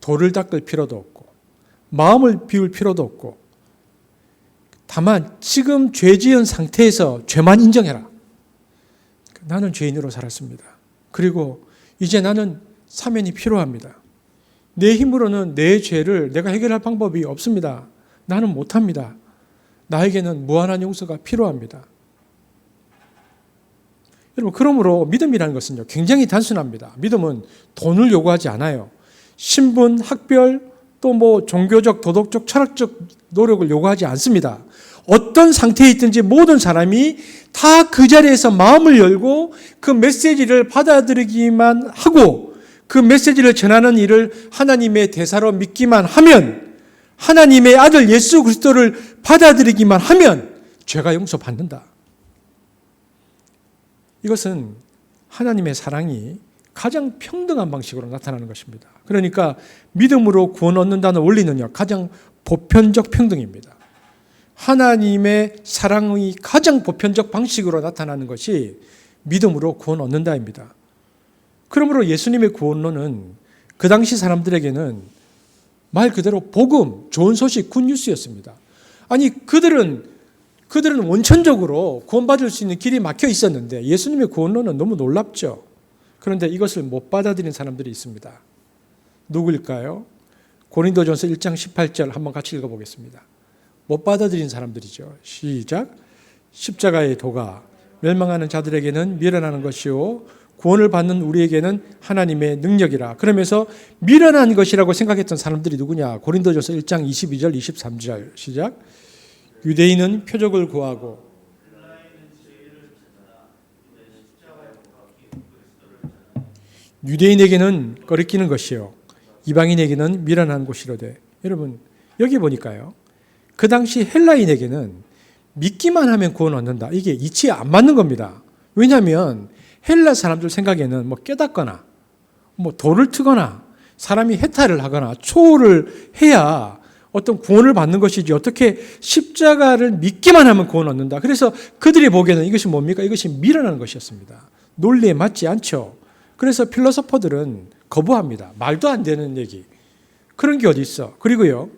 도를 닦을 필요도 없고 마음을 비울 필요도 없고, 다만 지금 죄 지은 상태에서 죄만 인정해라. 나는 죄인으로 살았습니다. 그리고 이제 나는 사면이 필요합니다. 내 힘으로는 내 죄를 내가 해결할 방법이 없습니다. 나는 못합니다. 나에게는 무한한 용서가 필요합니다. 여러분, 그러므로 믿음이라는 것은요, 굉장히 단순합니다. 믿음은 돈을 요구하지 않아요. 신분, 학별, 또 뭐 종교적, 도덕적, 철학적 노력을 요구하지 않습니다. 어떤 상태에 있든지 모든 사람이 다 그 자리에서 마음을 열고 그 메시지를 받아들이기만 하고, 그 메시지를 전하는 일을 하나님의 대사로 믿기만 하면, 하나님의 아들 예수 그리스도를 받아들이기만 하면 죄가 용서받는다. 이것은 하나님의 사랑이 가장 평등한 방식으로 나타나는 것입니다. 그러니까 믿음으로 구원 얻는다는 원리는요, 가장 보편적 평등입니다. 하나님의 사랑이 가장 보편적 방식으로 나타나는 것이 믿음으로 구원 얻는다입니다. 그러므로 예수님의 구원론은 그 당시 사람들에게는 말 그대로 복음, 좋은 소식, 굿뉴스였습니다. 아니, 그들은 원천적으로 구원받을 수 있는 길이 막혀 있었는데 예수님의 구원론은 너무 놀랍죠. 그런데 이것을 못 받아들인 사람들이 있습니다. 누구일까요? 고린도전서 1장 18절 한번 같이 읽어보겠습니다. 못 받아들인 사람들이죠. 시작. 십자가의 도가 멸망하는 자들에게는 미련한 것이요 구원을 받는 우리에게는 하나님의 능력이라. 그러면서 미련한 것이라고 생각했던 사람들이 누구냐? 고린도전서 1장 22절 23절 시작. 유대인은 표적을 구하고 유대인에게는 거리끼는 것이요 이방인에게는 미련한 곳이로되. 여러분, 여기 보니까요, 그 당시 헬라인에게는 믿기만 하면 구원 얻는다, 이게 이치에 안 맞는 겁니다. 왜냐하면 헬라 사람들 생각에는 뭐 깨닫거나 뭐 돌을 트거나 사람이 해탈을 하거나 초월을 해야 어떤 구원을 받는 것이지, 어떻게 십자가를 믿기만 하면 구원 얻는다. 그래서 그들이 보기에는 이것이 뭡니까? 이것이 미련한 것이었습니다. 논리에 맞지 않죠. 그래서 필로소퍼들은 거부합니다. 말도 안 되는 얘기. 그런 게 어디 있어. 그리고요,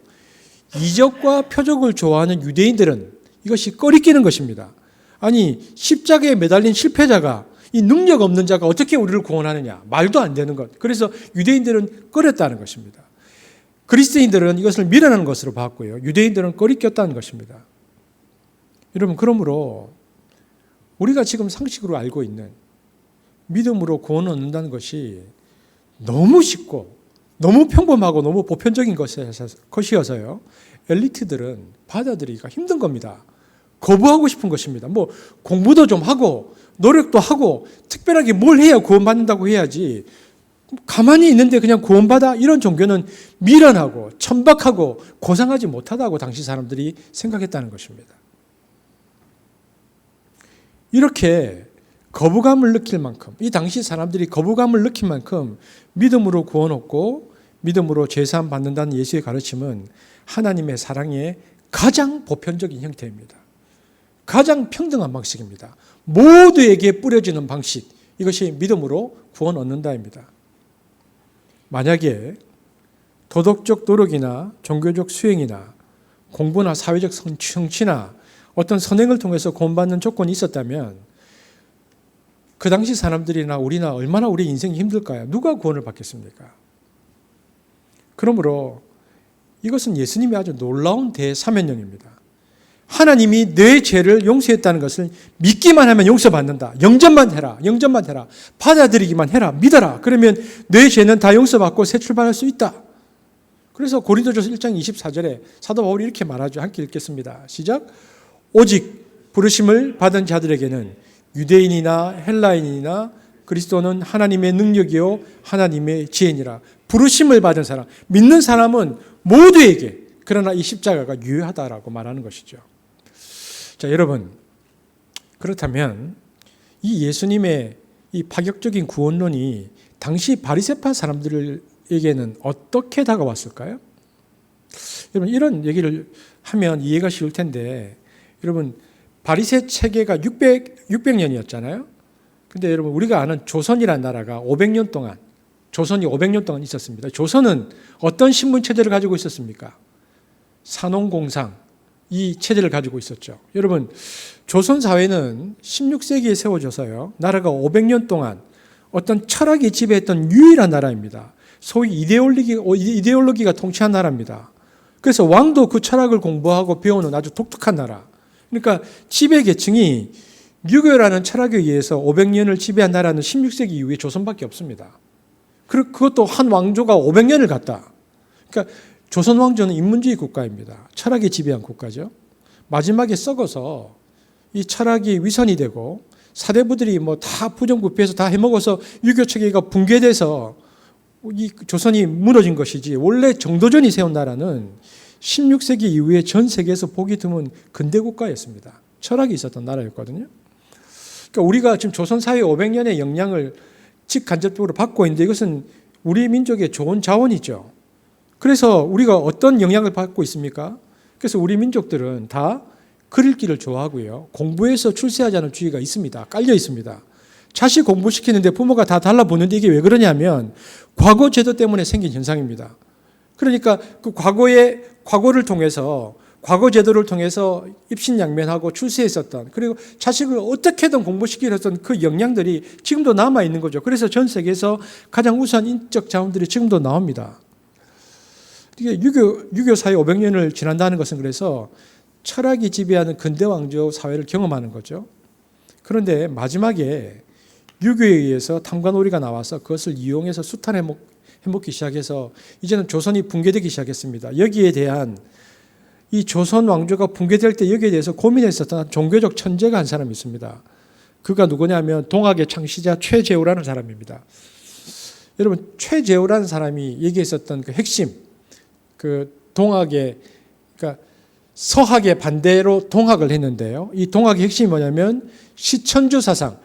이적과 표적을 좋아하는 유대인들은 이것이 꺼리끼는 것입니다. 아니, 십자가에 매달린 실패자가, 이 능력 없는 자가 어떻게 우리를 구원하느냐. 말도 안 되는 것. 그래서 유대인들은 꺼렸다는 것입니다. 그리스도인들은 이것을 미련한 것으로 봤고요, 유대인들은 꺼리꼈다는 것입니다. 여러분, 그러므로 우리가 지금 상식으로 알고 있는 믿음으로 구원을 얻는다는 것이 너무 쉽고 너무 평범하고 너무 보편적인 것이어서요, 엘리트들은 받아들이기가 힘든 겁니다. 거부하고 싶은 것입니다. 뭐 공부도 좀 하고 노력도 하고 특별하게 뭘 해야 구원받는다고 해야지, 가만히 있는데 그냥 구원받아, 이런 종교는 미련하고 천박하고 고상하지 못하다고 당시 사람들이 생각했다는 것입니다. 이렇게 거부감을 느낄 만큼, 이 당시 사람들이 거부감을 느낄 만큼 믿음으로 구원 얻고 믿음으로 제사함 받는다는 예수의 가르침은 하나님의 사랑의 가장 보편적인 형태입니다. 가장 평등한 방식입니다. 모두에게 뿌려지는 방식, 이것이 믿음으로 구원 얻는다입니다. 만약에 도덕적 노력이나 종교적 수행이나 공부나 사회적 성취나 어떤 선행을 통해서 구원받는 조건이 있었다면 그 당시 사람들이나 우리나 얼마나 우리 인생이 힘들까요? 누가 구원을 받겠습니까? 그러므로 이것은 예수님의 아주 놀라운 대사면령입니다. 하나님이 내 죄를 용서했다는 것을 믿기만 하면 용서받는다. 영접만 해라. 영접만 해라. 받아들이기만 해라. 믿어라. 그러면 내 죄는 다 용서받고 새 출발할 수 있다. 그래서 고린도전서 1장 24절에 사도 바울이 이렇게 말하죠. 함께 읽겠습니다. 시작. 오직 부르심을 받은 자들에게는 유대인이나 헬라인이나 그리스도는 하나님의 능력이요 하나님의 지혜니라. 부르심을 받은 사람, 믿는 사람은 모두에게, 그러나 이 십자가가 유효하다라고 말하는 것이죠. 자, 여러분, 그렇다면 이 예수님의 이 파격적인 구원론이 당시 바리새파 사람들에게는 어떻게 다가왔을까요? 여러분, 이런 얘기를 하면 이해가 쉬울 텐데, 여러분, 바리새 체계가 600년이었잖아요. 근데 여러분, 우리가 아는 조선이라는 나라가 500년 동안, 조선이 500년 동안 있었습니다. 조선은 어떤 신분 체제를 가지고 있었습니까? 산업공상, 이 체제를 가지고 있었죠. 여러분, 조선 사회는 16세기에 세워져서요, 나라가 500년 동안 어떤 철학이 지배했던 유일한 나라입니다. 소위 이데올로기가 통치한 나라입니다. 그래서 왕도 그 철학을 공부하고 배우는 아주 독특한 나라. 그러니까 지배 계층이 유교라는 철학에 의해서 500년을 지배한 나라는 16세기 이후에 조선밖에 없습니다. 그것도 한 왕조가 500년을 갔다. 그러니까 조선 왕조는 인문주의 국가입니다. 철학이 지배한 국가죠. 마지막에 썩어서 이 철학이 위선이 되고 사대부들이 뭐 다 부정부패해서 다 해먹어서 유교 체계가 붕괴돼서 이 조선이 무너진 것이지, 원래 정도전이 세운 나라는 16세기 이후에 전 세계에서 보기 드문 근대 국가였습니다. 철학이 있었던 나라였거든요. 그러니까 우리가 지금 조선 사회 500년의 영향을 직간접적으로 받고 있는데 이것은 우리 민족의 좋은 자원이죠. 그래서 우리가 어떤 영향을 받고 있습니까? 그래서 우리 민족들은 다 글 읽기를 좋아하고요. 공부해서 출세하자는 주의가 있습니다. 깔려 있습니다. 자식 공부시키는데 부모가 다 달라붙는데 이게 왜 그러냐면 과거 제도 때문에 생긴 현상입니다. 그러니까 그 과거를 통해서, 과거 제도를 통해서 입신양면하고 출세했었던, 그리고 자식을 어떻게든 공부시키려 했던 그 역량들이 지금도 남아있는 거죠. 그래서 전 세계에서 가장 우수한 인적 자원들이 지금도 나옵니다. 이게 유교 사회 500년을 지난다는 것은 그래서 철학이 지배하는 근대 왕조 사회를 경험하는 거죠. 그런데 마지막에 유교에 의해서 탐관오리가 나와서 그것을 이용해서 수탈해먹기 시작해서 이제는 조선이 붕괴되기 시작했습니다. 여기에 대한, 이 조선 왕조가 붕괴될 때 여기에 대해서 고민했었던 종교적 천재가 한 사람이 있습니다. 그가 누구냐면 동학의 창시자 최재우라는 사람입니다. 여러분, 최재우라는 사람이 얘기했었던 그 핵심, 그 동학의, 그러니까 서학의 반대로 동학을 했는데요. 이 동학의 핵심이 뭐냐면 시천주 사상,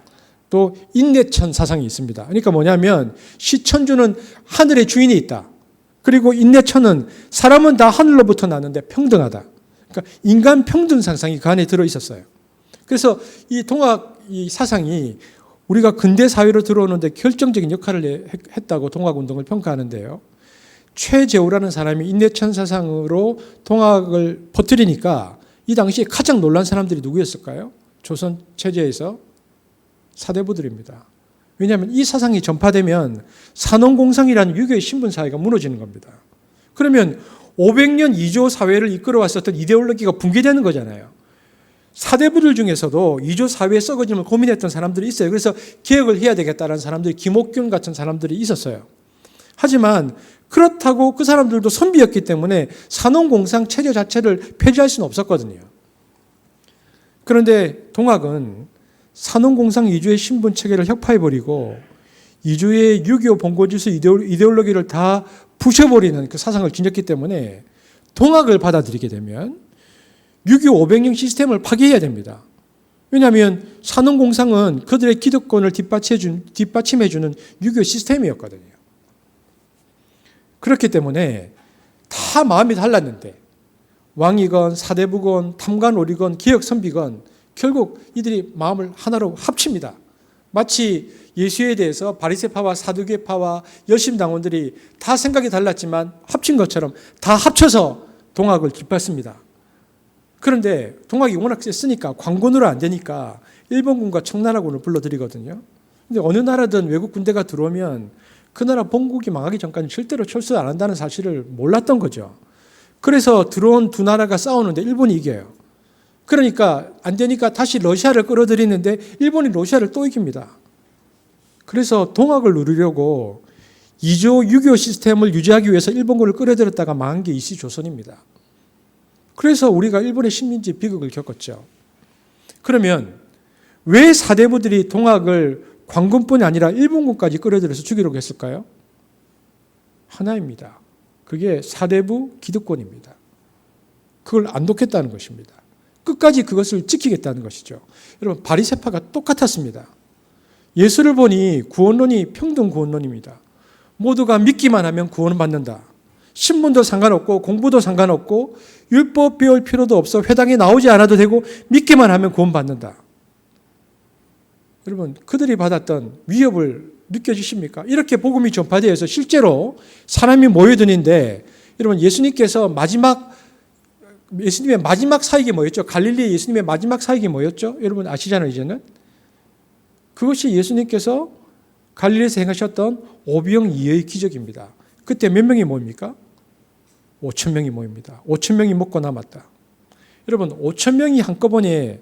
또 인내천 사상이 있습니다. 그러니까 뭐냐면 시천주는 하늘의 주인이 있다. 그리고 인내천은 사람은 다 하늘로부터 나는데 평등하다. 그러니까 인간 평등 상상이 그 안에 들어 있었어요. 그래서 이 동학 이 사상이 우리가 근대 사회로 들어오는데 결정적인 역할을 했다고 동학운동을 평가하는데요. 최재우라는 사람이 인내천 사상으로 동학을 퍼뜨리니까 이 당시에 가장 놀란 사람들이 누구였을까요? 조선 체제에서 사대부들입니다. 왜냐하면 이 사상이 전파되면 산업공상이라는 유교의 신분사회가 무너지는 겁니다. 그러면 500년 이조 사회를 이끌어왔었던 이데올로기가 붕괴되는 거잖아요. 사대부들 중에서도 이조 사회의 썩어짐을 고민했던 사람들이 있어요. 그래서 개혁을 해야 되겠다는 사람들이, 김옥균 같은 사람들이 있었어요. 하지만 그렇다고 그 사람들도 선비였기 때문에 산업공상 체제 자체를 폐지할 수는 없었거든요. 그런데 동학은 산업공상 이주의 신분 체계를 혁파해버리고 이주의 유교 본고지수 이데올로기를 다 부셔버리는 그 사상을 지녔기 때문에 동학을 받아들이게 되면 유교 500년 시스템을 파괴해야 됩니다. 왜냐하면 산업공상은 그들의 기득권을 뒷받침해주는 유교 시스템이었거든요. 그렇기 때문에 다 마음이 달랐는데 왕이건 사대부건 탐관오리건 기억선비건 결국 이들이 마음을 하나로 합칩니다. 마치 예수에 대해서 바리새파와 사두개파와 열심당원들이 다 생각이 달랐지만 합친 것처럼 다 합쳐서 동학을 기뻤습니다. 그런데 동학이 워낙 셌으니까 광군으로 안 되니까 일본군과 청나라군을 불러들이거든요. 근데 어느 나라든 외국 군대가 들어오면 그 나라 본국이 망하기 전까지 절대로 철수 안 한다는 사실을 몰랐던 거죠. 그래서 들어온 두 나라가 싸우는데 일본이 이겨요. 그러니까 안 되니까 다시 러시아를 끌어들이는데 일본이 러시아를 또 이깁니다. 그래서 동학을 누리려고 2조 6.25 시스템을 유지하기 위해서 일본군을 끌어들였다가 망한 게 이시조선입니다. 그래서 우리가 일본의 식민지 비극을 겪었죠. 그러면 왜 사대부들이 동학을 관군뿐이 아니라 일본군까지 끌어들여서 죽이려고 했을까요? 하나입니다. 그게 사대부 기득권입니다. 그걸 안 놓겠다는 것입니다. 끝까지 그것을 지키겠다는 것이죠. 여러분, 바리새파가 똑같았습니다. 예수를 보니 구원론이 평등 구원론입니다. 모두가 믿기만 하면 구원을 받는다. 신분도 상관없고 공부도 상관없고 율법 배울 필요도 없어 회당에 나오지 않아도 되고 믿기만 하면 구원받는다. 여러분, 그들이 받았던 위협을 느껴지십니까? 이렇게 복음이 전파되어서 실제로 사람이 모여드는데 여러분, 예수님의 마지막 사역이 뭐였죠? 갈릴리에 예수님의 마지막 사역이 뭐였죠? 여러분 아시잖아요, 이제는. 그것이 예수님께서 갈릴리에서 행하셨던 오병이어의 기적입니다. 그때 몇 명이 모입니까? 5천 명이 모입니다. 5천 명이 먹고 남았다. 여러분, 5천 명이 한꺼번에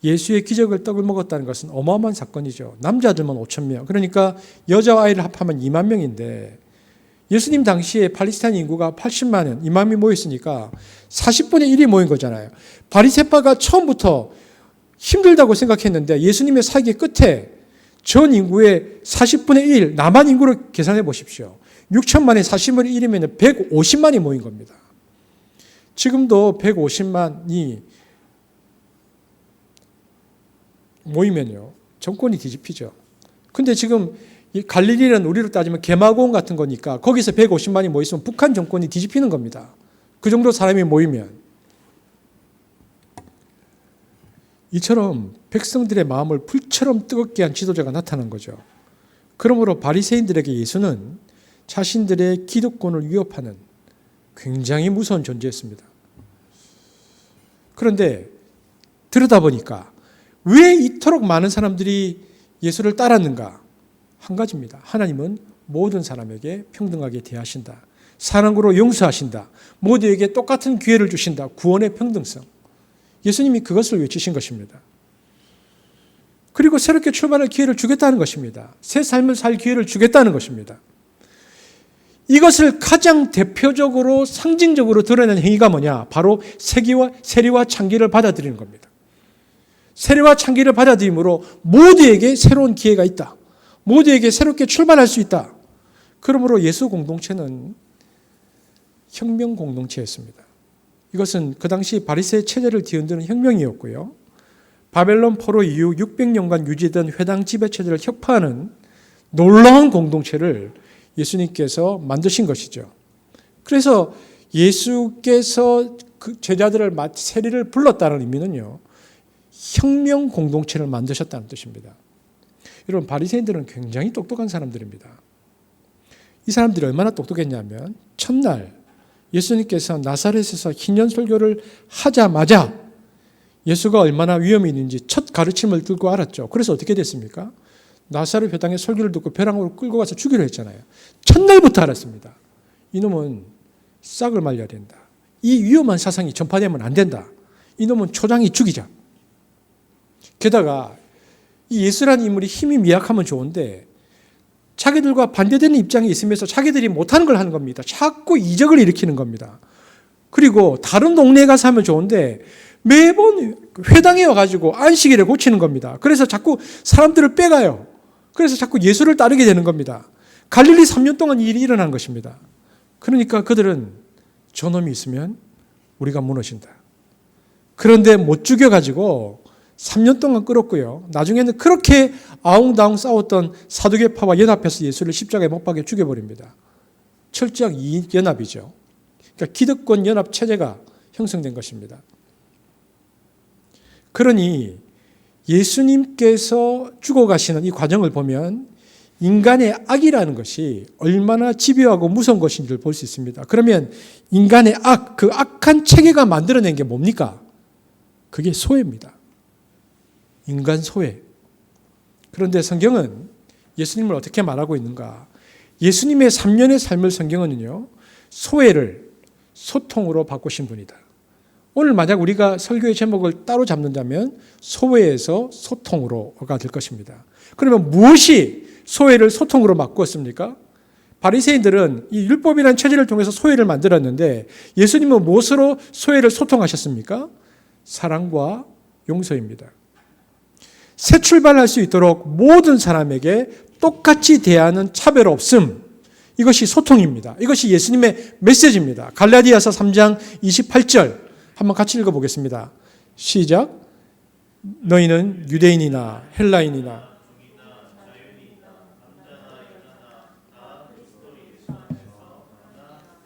예수의 기적을 떡을 먹었다는 것은 어마어마한 사건이죠. 남자들만 5천 명. 그러니까 여자와 아이를 합하면 2만 명인데 예수님 당시에 팔레스타인 인구가 80만 원, 2만 명이 모였으니까 40분의 1이 모인 거잖아요. 바리새파가 처음부터 힘들다고 생각했는데 예수님의 사역의 끝에 전 인구의 40분의 1, 남한 인구를 계산해 보십시오. 6천만에 40분의 1이면 150만이 모인 겁니다. 지금도 150만이 모이면요, 정권이 뒤집히죠. 근데 지금 이 갈릴리는 우리로 따지면 개마고원 같은 거니까 거기서 150만이 모이면 북한 정권이 뒤집히는 겁니다. 그 정도 사람이 모이면. 이처럼 백성들의 마음을 불처럼 뜨겁게 한 지도자가 나타난 거죠. 그러므로 바리새인들에게 예수는 자신들의 기득권을 위협하는 굉장히 무서운 존재였습니다. 그런데 들여다보니까 왜 이토록 많은 사람들이 예수를 따랐는가? 한 가지입니다. 하나님은 모든 사람에게 평등하게 대하신다. 사랑으로 용서하신다. 모두에게 똑같은 기회를 주신다. 구원의 평등성. 예수님이 그것을 외치신 것입니다. 그리고 새롭게 출발할 기회를 주겠다는 것입니다. 새 삶을 살 기회를 주겠다는 것입니다. 이것을 가장 대표적으로 상징적으로 드러내는 행위가 뭐냐? 바로 세리와 창기를 받아들이는 겁니다. 세례와 창기를 받아들임으로 모두에게 새로운 기회가 있다. 모두에게 새롭게 출발할 수 있다. 그러므로 예수 공동체는 혁명 공동체였습니다. 이것은 그 당시 바리새의 체제를 뒤흔드는 혁명이었고요. 바벨론 포로 이후 600년간 유지된 회당 지배 체제를 혁파하는 놀라운 공동체를 예수님께서 만드신 것이죠. 그래서 예수께서 그 제자들을 세리를 불렀다는 의미는요, 혁명 공동체를 만드셨다는 뜻입니다. 여러분, 바리새인들은 굉장히 똑똑한 사람들입니다. 이 사람들이 얼마나 똑똑했냐면 첫날 예수님께서 나사렛에서 희년 설교를 하자마자 예수가 얼마나 위험이 있는지 첫 가르침을 들고 알았죠. 그래서 어떻게 됐습니까? 나사렛 회당에 설교를 듣고 벼랑으로 끌고 가서 죽이려 했잖아요. 첫날부터 알았습니다. 이놈은 싹을 말려야 된다. 이 위험한 사상이 전파되면 안 된다. 이놈은 초장이 죽이자. 게다가 이 예수라는 인물이 힘이 미약하면 좋은데 자기들과 반대되는 입장에 있으면서 자기들이 못하는 걸 하는 겁니다. 자꾸 이적을 일으키는 겁니다. 그리고 다른 동네에 가서 하면 좋은데 매번 회당에 와가지고 안식일에 고치는 겁니다. 그래서 자꾸 사람들을 빼가요. 그래서 자꾸 예수를 따르게 되는 겁니다. 갈릴리 3년 동안 이 일이 일어난 것입니다. 그러니까 그들은 저놈이 있으면 우리가 무너진다. 그런데 못 죽여가지고 3년 동안 끌었고요. 나중에는 그렇게 아웅다웅 싸웠던 사두개파와 연합해서 예수를 십자가에 못 박여 죽여버립니다. 철저한 이익연합이죠. 그러니까 기득권 연합 체제가 형성된 것입니다. 그러니 예수님께서 죽어가시는 이 과정을 보면 인간의 악이라는 것이 얼마나 집요하고 무서운 것인지를 볼 수 있습니다. 그러면 인간의 악, 그 악한 체계가 만들어낸 게 뭡니까? 그게 소외입니다. 인간 소외. 그런데 성경은 예수님을 어떻게 말하고 있는가? 예수님의 3년의 삶을 성경은요, 소외를 소통으로 바꾸신 분이다. 오늘 만약 우리가 설교의 제목을 따로 잡는다면 소외에서 소통으로가 될 것입니다. 그러면 무엇이 소외를 소통으로 바꾸었습니까? 바리새인들은 이 율법이라는 체제를 통해서 소외를 만들었는데 예수님은 무엇으로 소외를 소통하셨습니까? 사랑과 용서입니다. 새 출발할 수 있도록 모든 사람에게 똑같이 대하는 차별 없음, 이것이 소통입니다. 이것이 예수님의 메시지입니다. 갈라디아서 3장 28절 한번 같이 읽어보겠습니다. 시작. 너희는 유대인이나 헬라인이나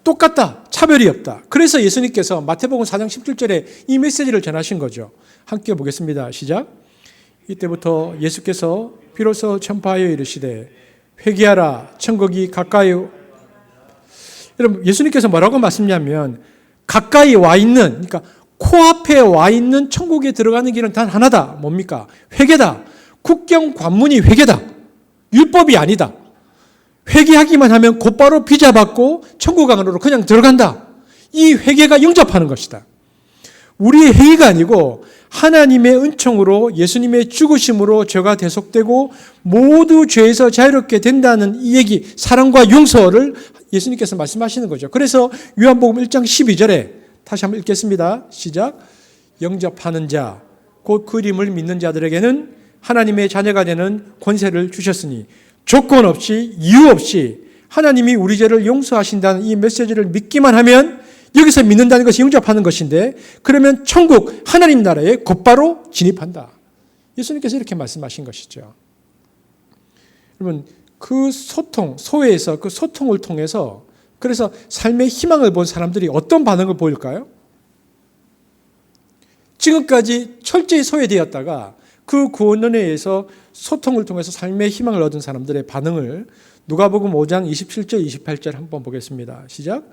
똑같다. 차별이 없다. 그래서 예수님께서 마태복음 4장 17절에 이 메시지를 전하신 거죠. 함께 보겠습니다. 시작. 이때부터 예수께서 비로소 전파하여 이르시되 회개하라 천국이 가까이. 여러분, 예수님께서 뭐라고 말씀하냐면 가까이 와 있는, 그러니까 코앞에 와 있는 천국에 들어가는 길은 단 하나다. 뭡니까? 회개다. 국경 관문이 회개다. 율법이 아니다. 회개하기만 하면 곧바로 비자 받고 천국 안으로 그냥 들어간다. 이 회개가 영접하는 것이다. 우리의 행위가 아니고 하나님의 은총으로 예수님의 죽으심으로 죄가 대속되고 모두 죄에서 자유롭게 된다는 이 얘기, 사랑과 용서를 예수님께서 말씀하시는 거죠. 그래서 요한복음 1장 12절에 다시 한번 읽겠습니다. 시작. 영접하는 자, 곧 그 이름을 믿는 자들에게는 하나님의 자녀가 되는 권세를 주셨으니 조건 없이 이유 없이 하나님이 우리 죄를 용서하신다는 이 메시지를 믿기만 하면 여기서 믿는다는 것이 영접하는 것인데 그러면 천국 하나님 나라에 곧바로 진입한다. 예수님께서 이렇게 말씀하신 것이죠. 여러분 그 소통, 소외에서 그 소통을 통해서 그래서 삶의 희망을 본 사람들이 어떤 반응을 보일까요? 지금까지 철저히 소외되었다가 그 구원론에 소통을 통해서 삶의 희망을 얻은 사람들의 반응을 누가복음 5장 27절 28절 한번 보겠습니다. 시작.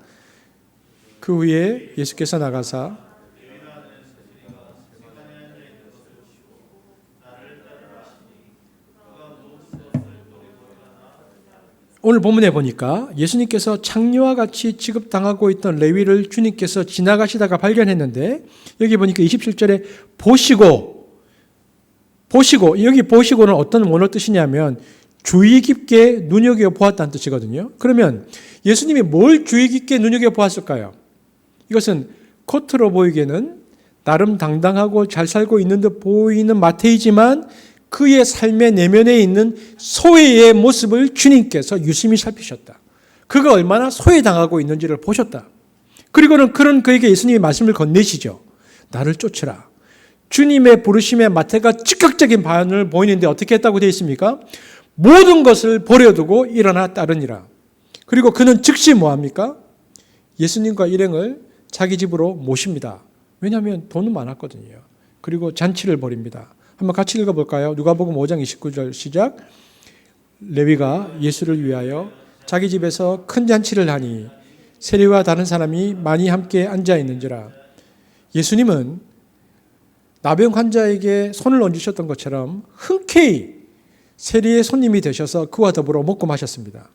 그 후에 예수께서 나가사 오늘 본문에 보니까 예수님께서 창녀와 같이 취급당하고 있던 레위를 주님께서 지나가시다가 발견했는데 여기 보니까 27절에 보시고 여기 보시고는 어떤 원어 뜻이냐면 주의 깊게 눈여겨보았다는 뜻이거든요. 그러면 예수님이 뭘 주의 깊게 눈여겨보았을까요? 이것은 겉으로 보이기에는 나름 당당하고 잘 살고 있는 듯 보이는 마태이지만 그의 삶의 내면에 있는 소외의 모습을 주님께서 유심히 살피셨다. 그가 얼마나 소외당하고 있는지를 보셨다. 그리고는 그런 그에게 예수님이 말씀을 건네시죠. 나를 쫓으라. 주님의 부르심에 마태가 즉각적인 반응을 보이는데 어떻게 했다고 되어 있습니까? 모든 것을 버려두고 일어나 따르니라. 그리고 그는 즉시 뭐합니까? 예수님과 일행을 자기 집으로 모십니다. 왜냐하면 돈은 많았거든요. 그리고 잔치를 벌입니다. 한번 같이 읽어볼까요? 누가복음 5장 29절 시작. 레위가 예수를 위하여 자기 집에서 큰 잔치를 하니 세리와 다른 사람이 많이 함께 앉아 있는지라. 예수님은 나병 환자에게 손을 얹으셨던 것처럼 흔쾌히 세리의 손님이 되셔서 그와 더불어 먹고 마셨습니다.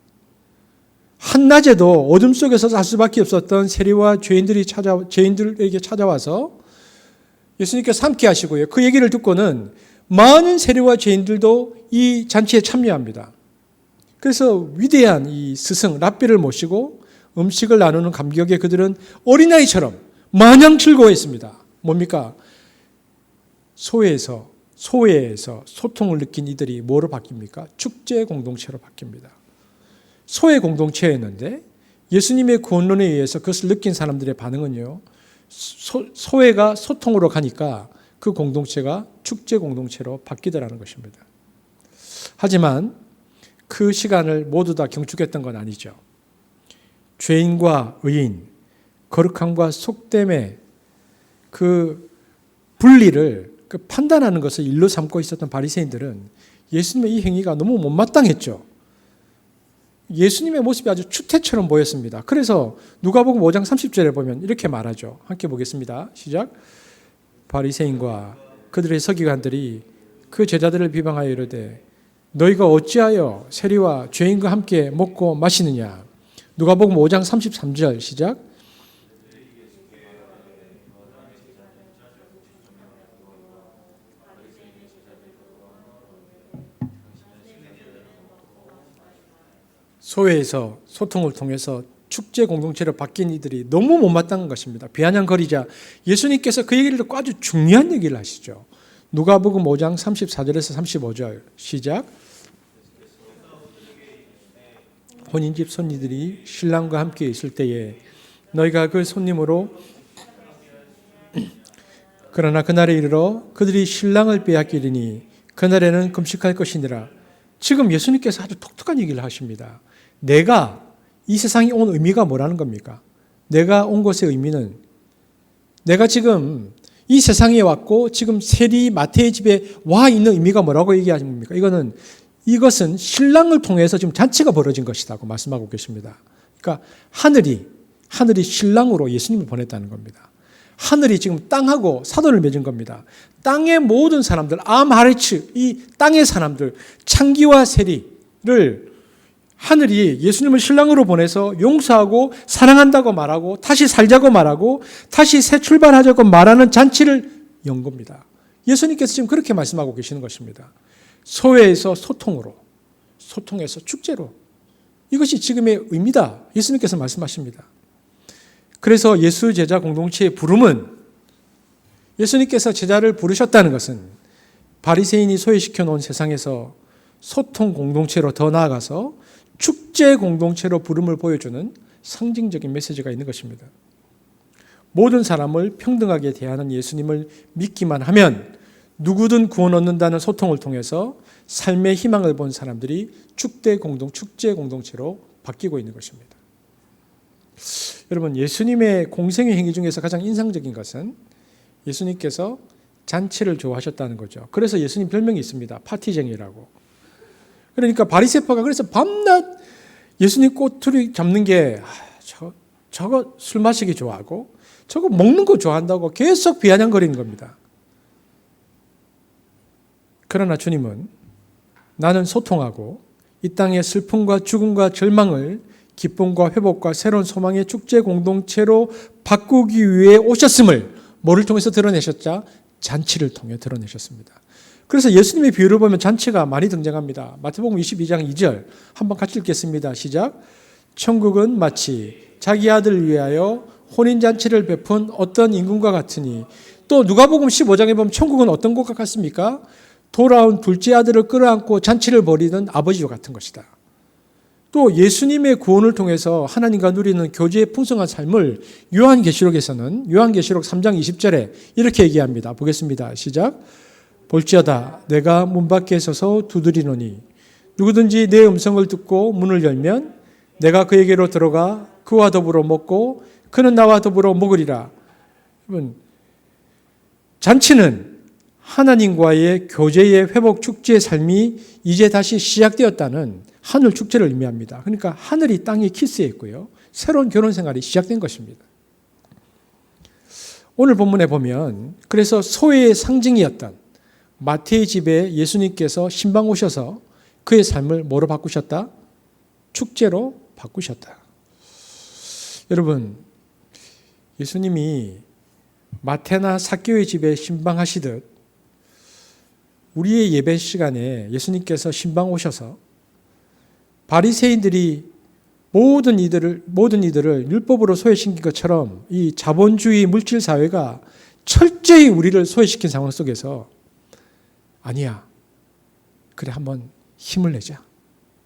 한낮에도 어둠 속에서 살 수밖에 없었던 세리와 죄인들에게 찾아와서 예수님께서 함께 하시고요. 그 얘기를 듣고는 많은 세리와 죄인들도 이 잔치에 참여합니다. 그래서 위대한 이 스승 랍비를 모시고 음식을 나누는 감격에 그들은 어린아이처럼 마냥 즐거워했습니다. 뭡니까? 소외에서 소통을 느낀 이들이 뭐로 바뀝니까? 축제 공동체로 바뀝니다. 소외 공동체였는데 예수님의 구원론에 의해서 그것을 느낀 사람들의 반응은요. 소외가 소통으로 가니까 그 공동체가 축제 공동체로 바뀌더라는 것입니다. 하지만 그 시간을 모두 다 경축했던 건 아니죠. 죄인과 의인, 거룩함과 속됨의 그 분리를 판단하는 것을 일로 삼고 있었던 바리새인들은 예수님의 이 행위가 너무 못마땅했죠. 예수님의 모습이 아주 추태처럼 보였습니다. 그래서 누가복음 5장 30절에 보면 이렇게 말하죠. 함께 보겠습니다. 시작. 바리새인과 그들의 서기관들이 그 제자들을 비방하여 이르되 너희가 어찌하여 세리와 죄인과 함께 먹고 마시느냐. 누가복음 5장 33절 시작. 소회에서 소통을 통해서 축제 공동체로 바뀐 이들이 너무 못마땅한 것입니다. 비아냥거리자 예수님께서 그 얘기를 듣고 아주 중요한 얘기를 하시죠. 누가복음 5장 34절에서 35절 시작. 혼인집 손님들이 신랑과 함께 있을 때에 너희가 그 손님으로 그러나 그날에 이르러 그들이 신랑을 빼앗기리니 그날에는 금식할 것이니라. 지금 예수님께서 아주 독특한 얘기를 하십니다. 내가 이 세상에 온 의미가 뭐라는 겁니까? 내가 온 것의 의미는 내가 지금 이 세상에 왔고 지금 세리 마태의 집에 와 있는 의미가 뭐라고 얘기하는 겁니까? 이것은 신랑을 통해서 지금 잔치가 벌어진 것이라고 말씀하고 계십니다. 그러니까 하늘이 신랑으로 예수님을 보냈다는 겁니다. 하늘이 지금 땅하고 사도를 맺은 겁니다. 땅의 모든 사람들, 아마레츠, 이 땅의 사람들, 창기와 세리를 하늘이 예수님을 신랑으로 보내서 용서하고 사랑한다고 말하고 다시 살자고 말하고 다시 새 출발하자고 말하는 잔치를 연 겁니다. 예수님께서 지금 그렇게 말씀하고 계시는 것입니다. 소회에서 소통에서 축제로. 이것이 지금의 의미다. 예수님께서 말씀하십니다. 그래서 예수 제자 공동체의 부름은 예수님께서 제자를 부르셨다는 것은 바리새인이 소외시켜 놓은 세상에서 소통 공동체로 더 나아가서 축제 공동체로 부름을 보여주는 상징적인 메시지가 있는 것입니다. 모든 사람을 평등하게 대하는 예수님을 믿기만 하면 누구든 구원 얻는다는 소통을 통해서 삶의 희망을 본 사람들이 축제 공동체로 바뀌고 있는 것입니다. 여러분, 예수님의 공생의 행위 중에서 가장 인상적인 것은 예수님께서 잔치를 좋아하셨다는 거죠. 그래서 예수님 별명이 있습니다. 파티쟁이라고. 그러니까 바리새파가 그래서 밤낮 예수님 꼬투리 잡는 게 저거 술 마시기 좋아하고 저거 먹는 거 좋아한다고 계속 비아냥거리는 겁니다. 그러나 주님은 나는 소통하고 이 땅의 슬픔과 죽음과 절망을 기쁨과 회복과 새로운 소망의 축제 공동체로 바꾸기 위해 오셨음을 뭐를 통해서 드러내셨자? 잔치를 통해 드러내셨습니다. 그래서 예수님의 비유를 보면 잔치가 많이 등장합니다. 마태복음 22장 2절 한번 같이 읽겠습니다. 시작. 천국은 마치 자기 아들을 위하여 혼인잔치를 베푼 어떤 임금과 같으니. 또 누가복음 15장에 보면 천국은 어떤 곳과 같습니까? 돌아온 둘째 아들을 끌어안고 잔치를 벌이는 아버지와 같은 것이다. 또 예수님의 구원을 통해서 하나님과 누리는 교제의 풍성한 삶을 요한계시록에서는 요한계시록 3장 20절에 이렇게 얘기합니다. 보겠습니다. 시작. 볼지어다 내가 문 밖에 서서 두드리노니 누구든지 내 음성을 듣고 문을 열면 내가 그에게로 들어가 그와 더불어 먹고 그는 나와 더불어 먹으리라. 여러분, 잔치는 하나님과의 교제의 회복 축제의 삶이 이제 다시 시작되었다는 하늘 축제를 의미합니다. 그러니까 하늘이 땅에 키스했고요. 새로운 결혼 생활이 시작된 것입니다. 오늘 본문에 보면 그래서 소외의 상징이었던 마태의 집에 예수님께서 신방 오셔서 그의 삶을 뭐로 바꾸셨다? 축제로 바꾸셨다. 여러분, 예수님이 마태나 삭개오의 집에 신방하시듯 우리의 예배 시간에 예수님께서 신방 오셔서 바리새인들이 모든 이들을 율법으로 소외시킨 것처럼 이 자본주의 물질 사회가 철저히 우리를 소외시킨 상황 속에서 아니야. 그래, 한번 힘을 내자.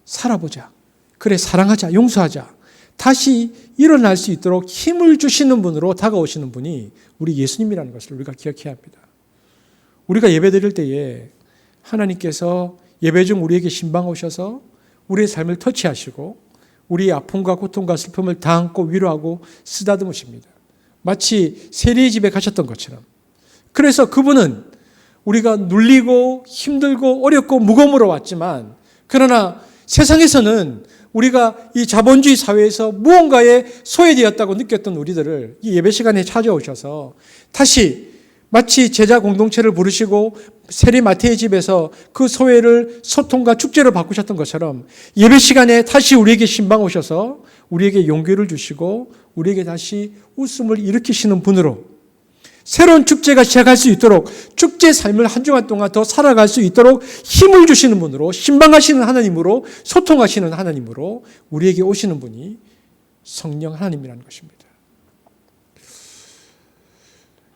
살아보자. 그래, 사랑하자. 용서하자. 다시 일어날 수 있도록 힘을 주시는 분으로 다가오시는 분이 우리 예수님이라는 것을 우리가 기억해야 합니다. 우리가 예배 드릴 때에 하나님께서 예배 중 우리에게 신방 오셔서 우리의 삶을 터치하시고 우리의 아픔과 고통과 슬픔을 다 안고 위로하고 쓰다듬으십니다. 마치 세리의 집에 가셨던 것처럼. 그래서 그분은 우리가 눌리고 힘들고 어렵고 무거움으로 왔지만, 그러나 세상에서는 우리가 이 자본주의 사회에서 무언가에 소외되었다고 느꼈던 우리들을 이 예배 시간에 찾아오셔서 다시 마치 제자 공동체를 부르시고 세리 마태의 집에서 그 소외를 소통과 축제로 바꾸셨던 것처럼 예배 시간에 다시 우리에게 신방 오셔서 우리에게 용기를 주시고 우리에게 다시 웃음을 일으키시는 분으로 새로운 축제가 시작할 수 있도록, 축제 삶을 한 주간 동안 더 살아갈 수 있도록 힘을 주시는 분으로, 신방하시는 하나님으로, 소통하시는 하나님으로 우리에게 오시는 분이 성령 하나님이라는 것입니다.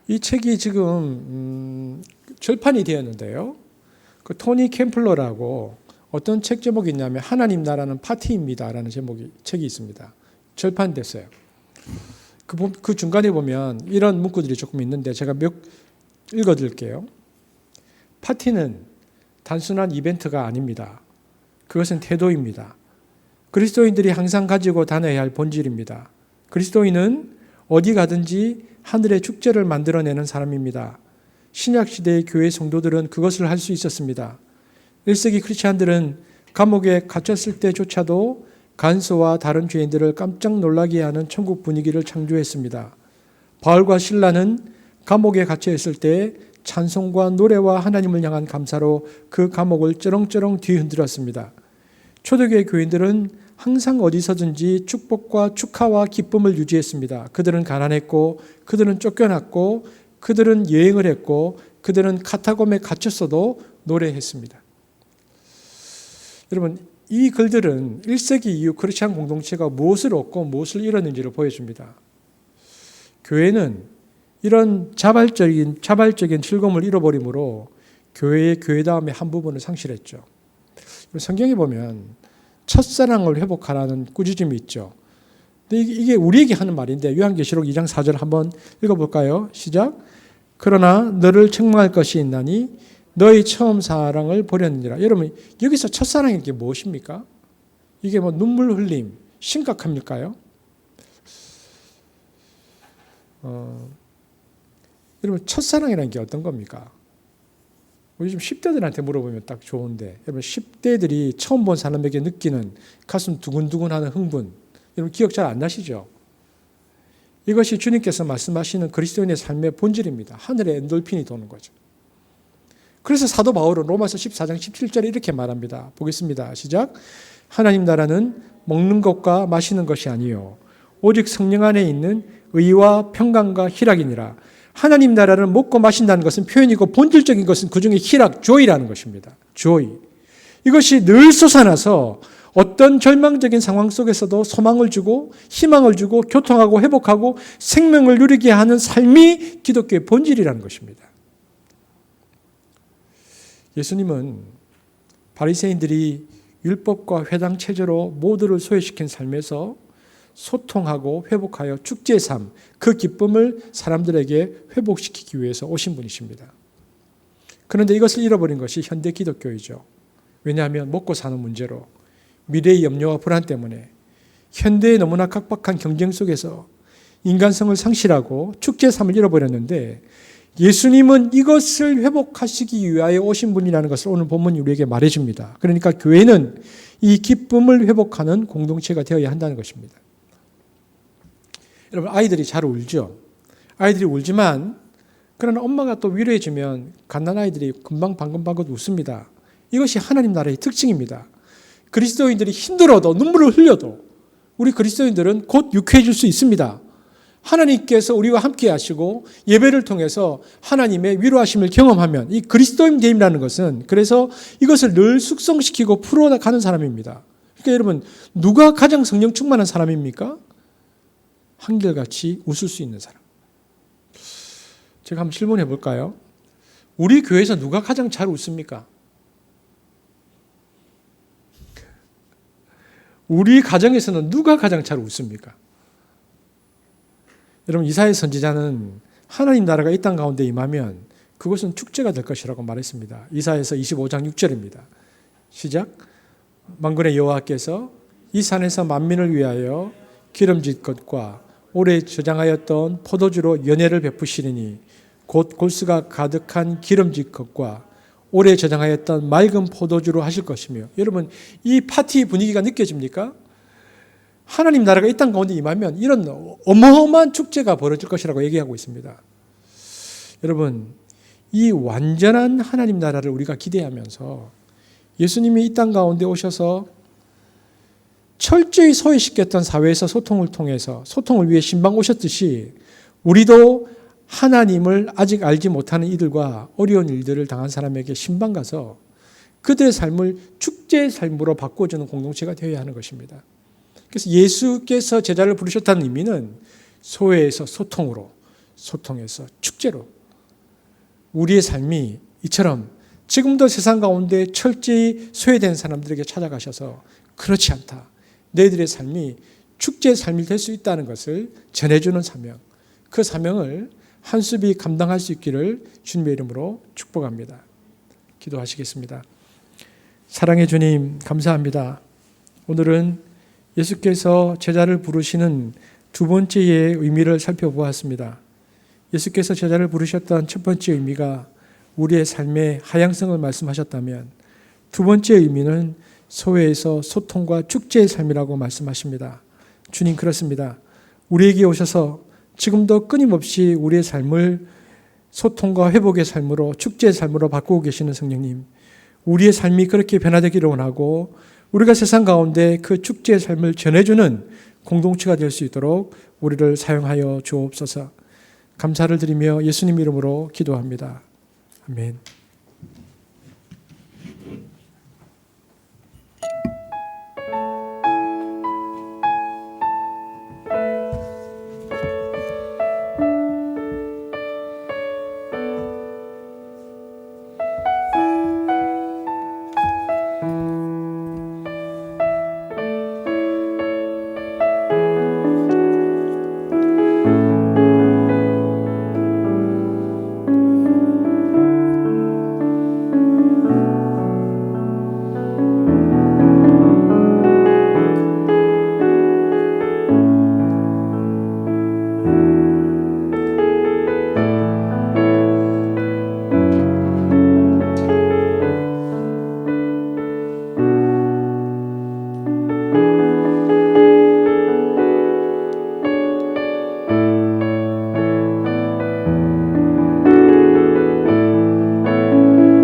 이 책이 지금 절판이 되었는데요. 그 토니 캠플러라고 어떤 책 제목이 있냐면 하나님 나라는 파티입니다라는 책이 있습니다. 절판됐어요. 그 중간에 보면 이런 문구들이 조금 있는데 제가 몇 읽어드릴게요. 파티는 단순한 이벤트가 아닙니다. 그것은 태도입니다. 그리스도인들이 항상 가지고 다녀야 할 본질입니다. 그리스도인은 어디 가든지 하늘의 축제를 만들어내는 사람입니다. 신약시대의 교회 성도들은 그것을 할 수 있었습니다. 1세기 크리스찬들은 감옥에 갇혔을 때조차도 간소와 다른 죄인들을 깜짝 놀라게 하는 천국 분위기를 창조했습니다. 바울과 실라는 감옥에 갇혀 있을 때 찬송과 노래와 하나님을 향한 감사로 그 감옥을 쩌렁쩌렁 뒤흔들었습니다. 초대교회 교인들은 항상 어디서든지 축복과 축하와 기쁨을 유지했습니다. 그들은 가난했고, 그들은 쫓겨났고, 그들은 여행을 했고, 그들은 카타콤에 갇혔어도 노래했습니다. 여러분, 이 글들은 1세기 이후 크리스찬 공동체가 무엇을 얻고 무엇을 잃었는지를 보여줍니다. 교회는 이런 자발적인 즐거움을 잃어버림으로 교회의 교회다움의 한 부분을 상실했죠. 성경에 보면 첫사랑을 회복하라는 꾸짖음이 있죠. 근데 이게 우리에게 하는 말인데 요한계시록 2장 4절 한번 읽어볼까요? 시작. 그러나 너를 책망할 것이 있나니 너의 처음 사랑을 버렸느니라. 여러분, 여기서 첫사랑이 게 무엇입니까? 이게 뭐 눈물 흘림, 심각합니까요? 여러분, 첫사랑이라는 게 어떤 겁니까? 요즘 10대들한테 물어보면 딱 좋은데, 여러분 10대들이 처음 본 사람에게 느끼는 가슴 두근두근하는 흥분, 여러분 기억 잘 안 나시죠? 이것이 주님께서 말씀하시는 그리스도인의 삶의 본질입니다. 하늘에 엔돌핀이 도는 거죠. 그래서 사도 바울은 로마서 14장 17절에 이렇게 말합니다. 보겠습니다. 시작. 하나님 나라는 먹는 것과 마시는 것이 아니요 오직 성령 안에 있는 의와 평강과 희락이니라. 하나님 나라를 먹고 마신다는 것은 표현이고 본질적인 것은 그중에 희락, 조이라는 것입니다. 조이. 이것이 늘 솟아나서 어떤 절망적인 상황 속에서도 소망을 주고 희망을 주고 교통하고 회복하고 생명을 누리게 하는 삶이 기독교의 본질이라는 것입니다. 예수님은 바리새인들이 율법과 회당 체제로 모두를 소외시킨 삶에서 소통하고 회복하여 축제의 삶, 그 기쁨을 사람들에게 회복시키기 위해서 오신 분이십니다. 그런데 이것을 잃어버린 것이 현대 기독교이죠. 왜냐하면 먹고 사는 문제로, 미래의 염려와 불안 때문에 현대의 너무나 각박한 경쟁 속에서 인간성을 상실하고 축제의 삶을 잃어버렸는데, 예수님은 이것을 회복하시기 위하여 오신 분이라는 것을 오늘 본문이 우리에게 말해줍니다. 그러니까 교회는 이 기쁨을 회복하는 공동체가 되어야 한다는 것입니다. 여러분, 아이들이 잘 울죠. 아이들이 울지만 그러나 엄마가 또 위로해주면 갓난아이들이 금방 방긋방긋 웃습니다. 이것이 하나님 나라의 특징입니다. 그리스도인들이 힘들어도 눈물을 흘려도 우리 그리스도인들은 곧 유쾌해질 수 있습니다. 하나님께서 우리와 함께 하시고 예배를 통해서 하나님의 위로하심을 경험하면 이 그리스도인 됨이라는 것은, 그래서 이것을 늘 숙성시키고 풀어가는 사람입니다. 그러니까 여러분, 누가 가장 성령 충만한 사람입니까? 한결같이 웃을 수 있는 사람. 제가 한번 질문해 볼까요? 우리 교회에서 누가 가장 잘 웃습니까? 우리 가정에서는 누가 가장 잘 웃습니까? 여러분, 이사야 선지자는 하나님 나라가 이 땅 가운데 임하면 그것은 축제가 될 것이라고 말했습니다. 이사야서 25장 6절입니다. 시작. 만군의 여호와께서 이 산에서 만민을 위하여 기름질 것과 오래 저장하였던 포도주로 연회를 베푸시리니 곧 골수가 가득한 기름질 것과 오래 저장하였던 맑은 포도주로 하실 것이며. 여러분, 이 파티 분위기가 느껴집니까? 하나님 나라가 이 땅 가운데 임하면 이런 어마어마한 축제가 벌어질 것이라고 얘기하고 있습니다. 여러분, 이 완전한 하나님 나라를 우리가 기대하면서 예수님이 이 땅 가운데 오셔서 철저히 소외시켰던 사회에서 소통을 통해서 소통을 위해 신방 오셨듯이 우리도 하나님을 아직 알지 못하는 이들과 어려운 일들을 당한 사람에게 신방 가서 그들의 삶을 축제의 삶으로 바꿔주는 공동체가 되어야 하는 것입니다. 그래서 예수께서 제자를 부르셨다는 의미는 소외에서 소통으로, 소통에서 축제로 우리의 삶이 이처럼 지금도 세상 가운데 철저히 소외된 사람들에게 찾아가셔서 그렇지 않다. 너희들의 삶이 축제의 삶이 될 수 있다는 것을 전해주는 사명, 그 사명을 한수비 감당할 수 있기를 주님의 이름으로 축복합니다. 기도하시겠습니다. 사랑의 주님, 감사합니다. 오늘은 예수께서 제자를 부르시는 두 번째의 의미를 살펴보았습니다. 예수께서 제자를 부르셨던 첫 번째 의미가 우리의 삶의 하향성을 말씀하셨다면 두 번째 의미는 소외에서 소통과 축제의 삶이라고 말씀하십니다. 주님, 그렇습니다. 우리에게 오셔서 지금도 끊임없이 우리의 삶을 소통과 회복의 삶으로, 축제의 삶으로 바꾸고 계시는 성령님, 우리의 삶이 그렇게 변화되기를 원하고 우리가 세상 가운데 그 축제의 삶을 전해주는 공동체가 될 수 있도록 우리를 사용하여 주옵소서. 감사를 드리며 예수님 이름으로 기도합니다. 아멘.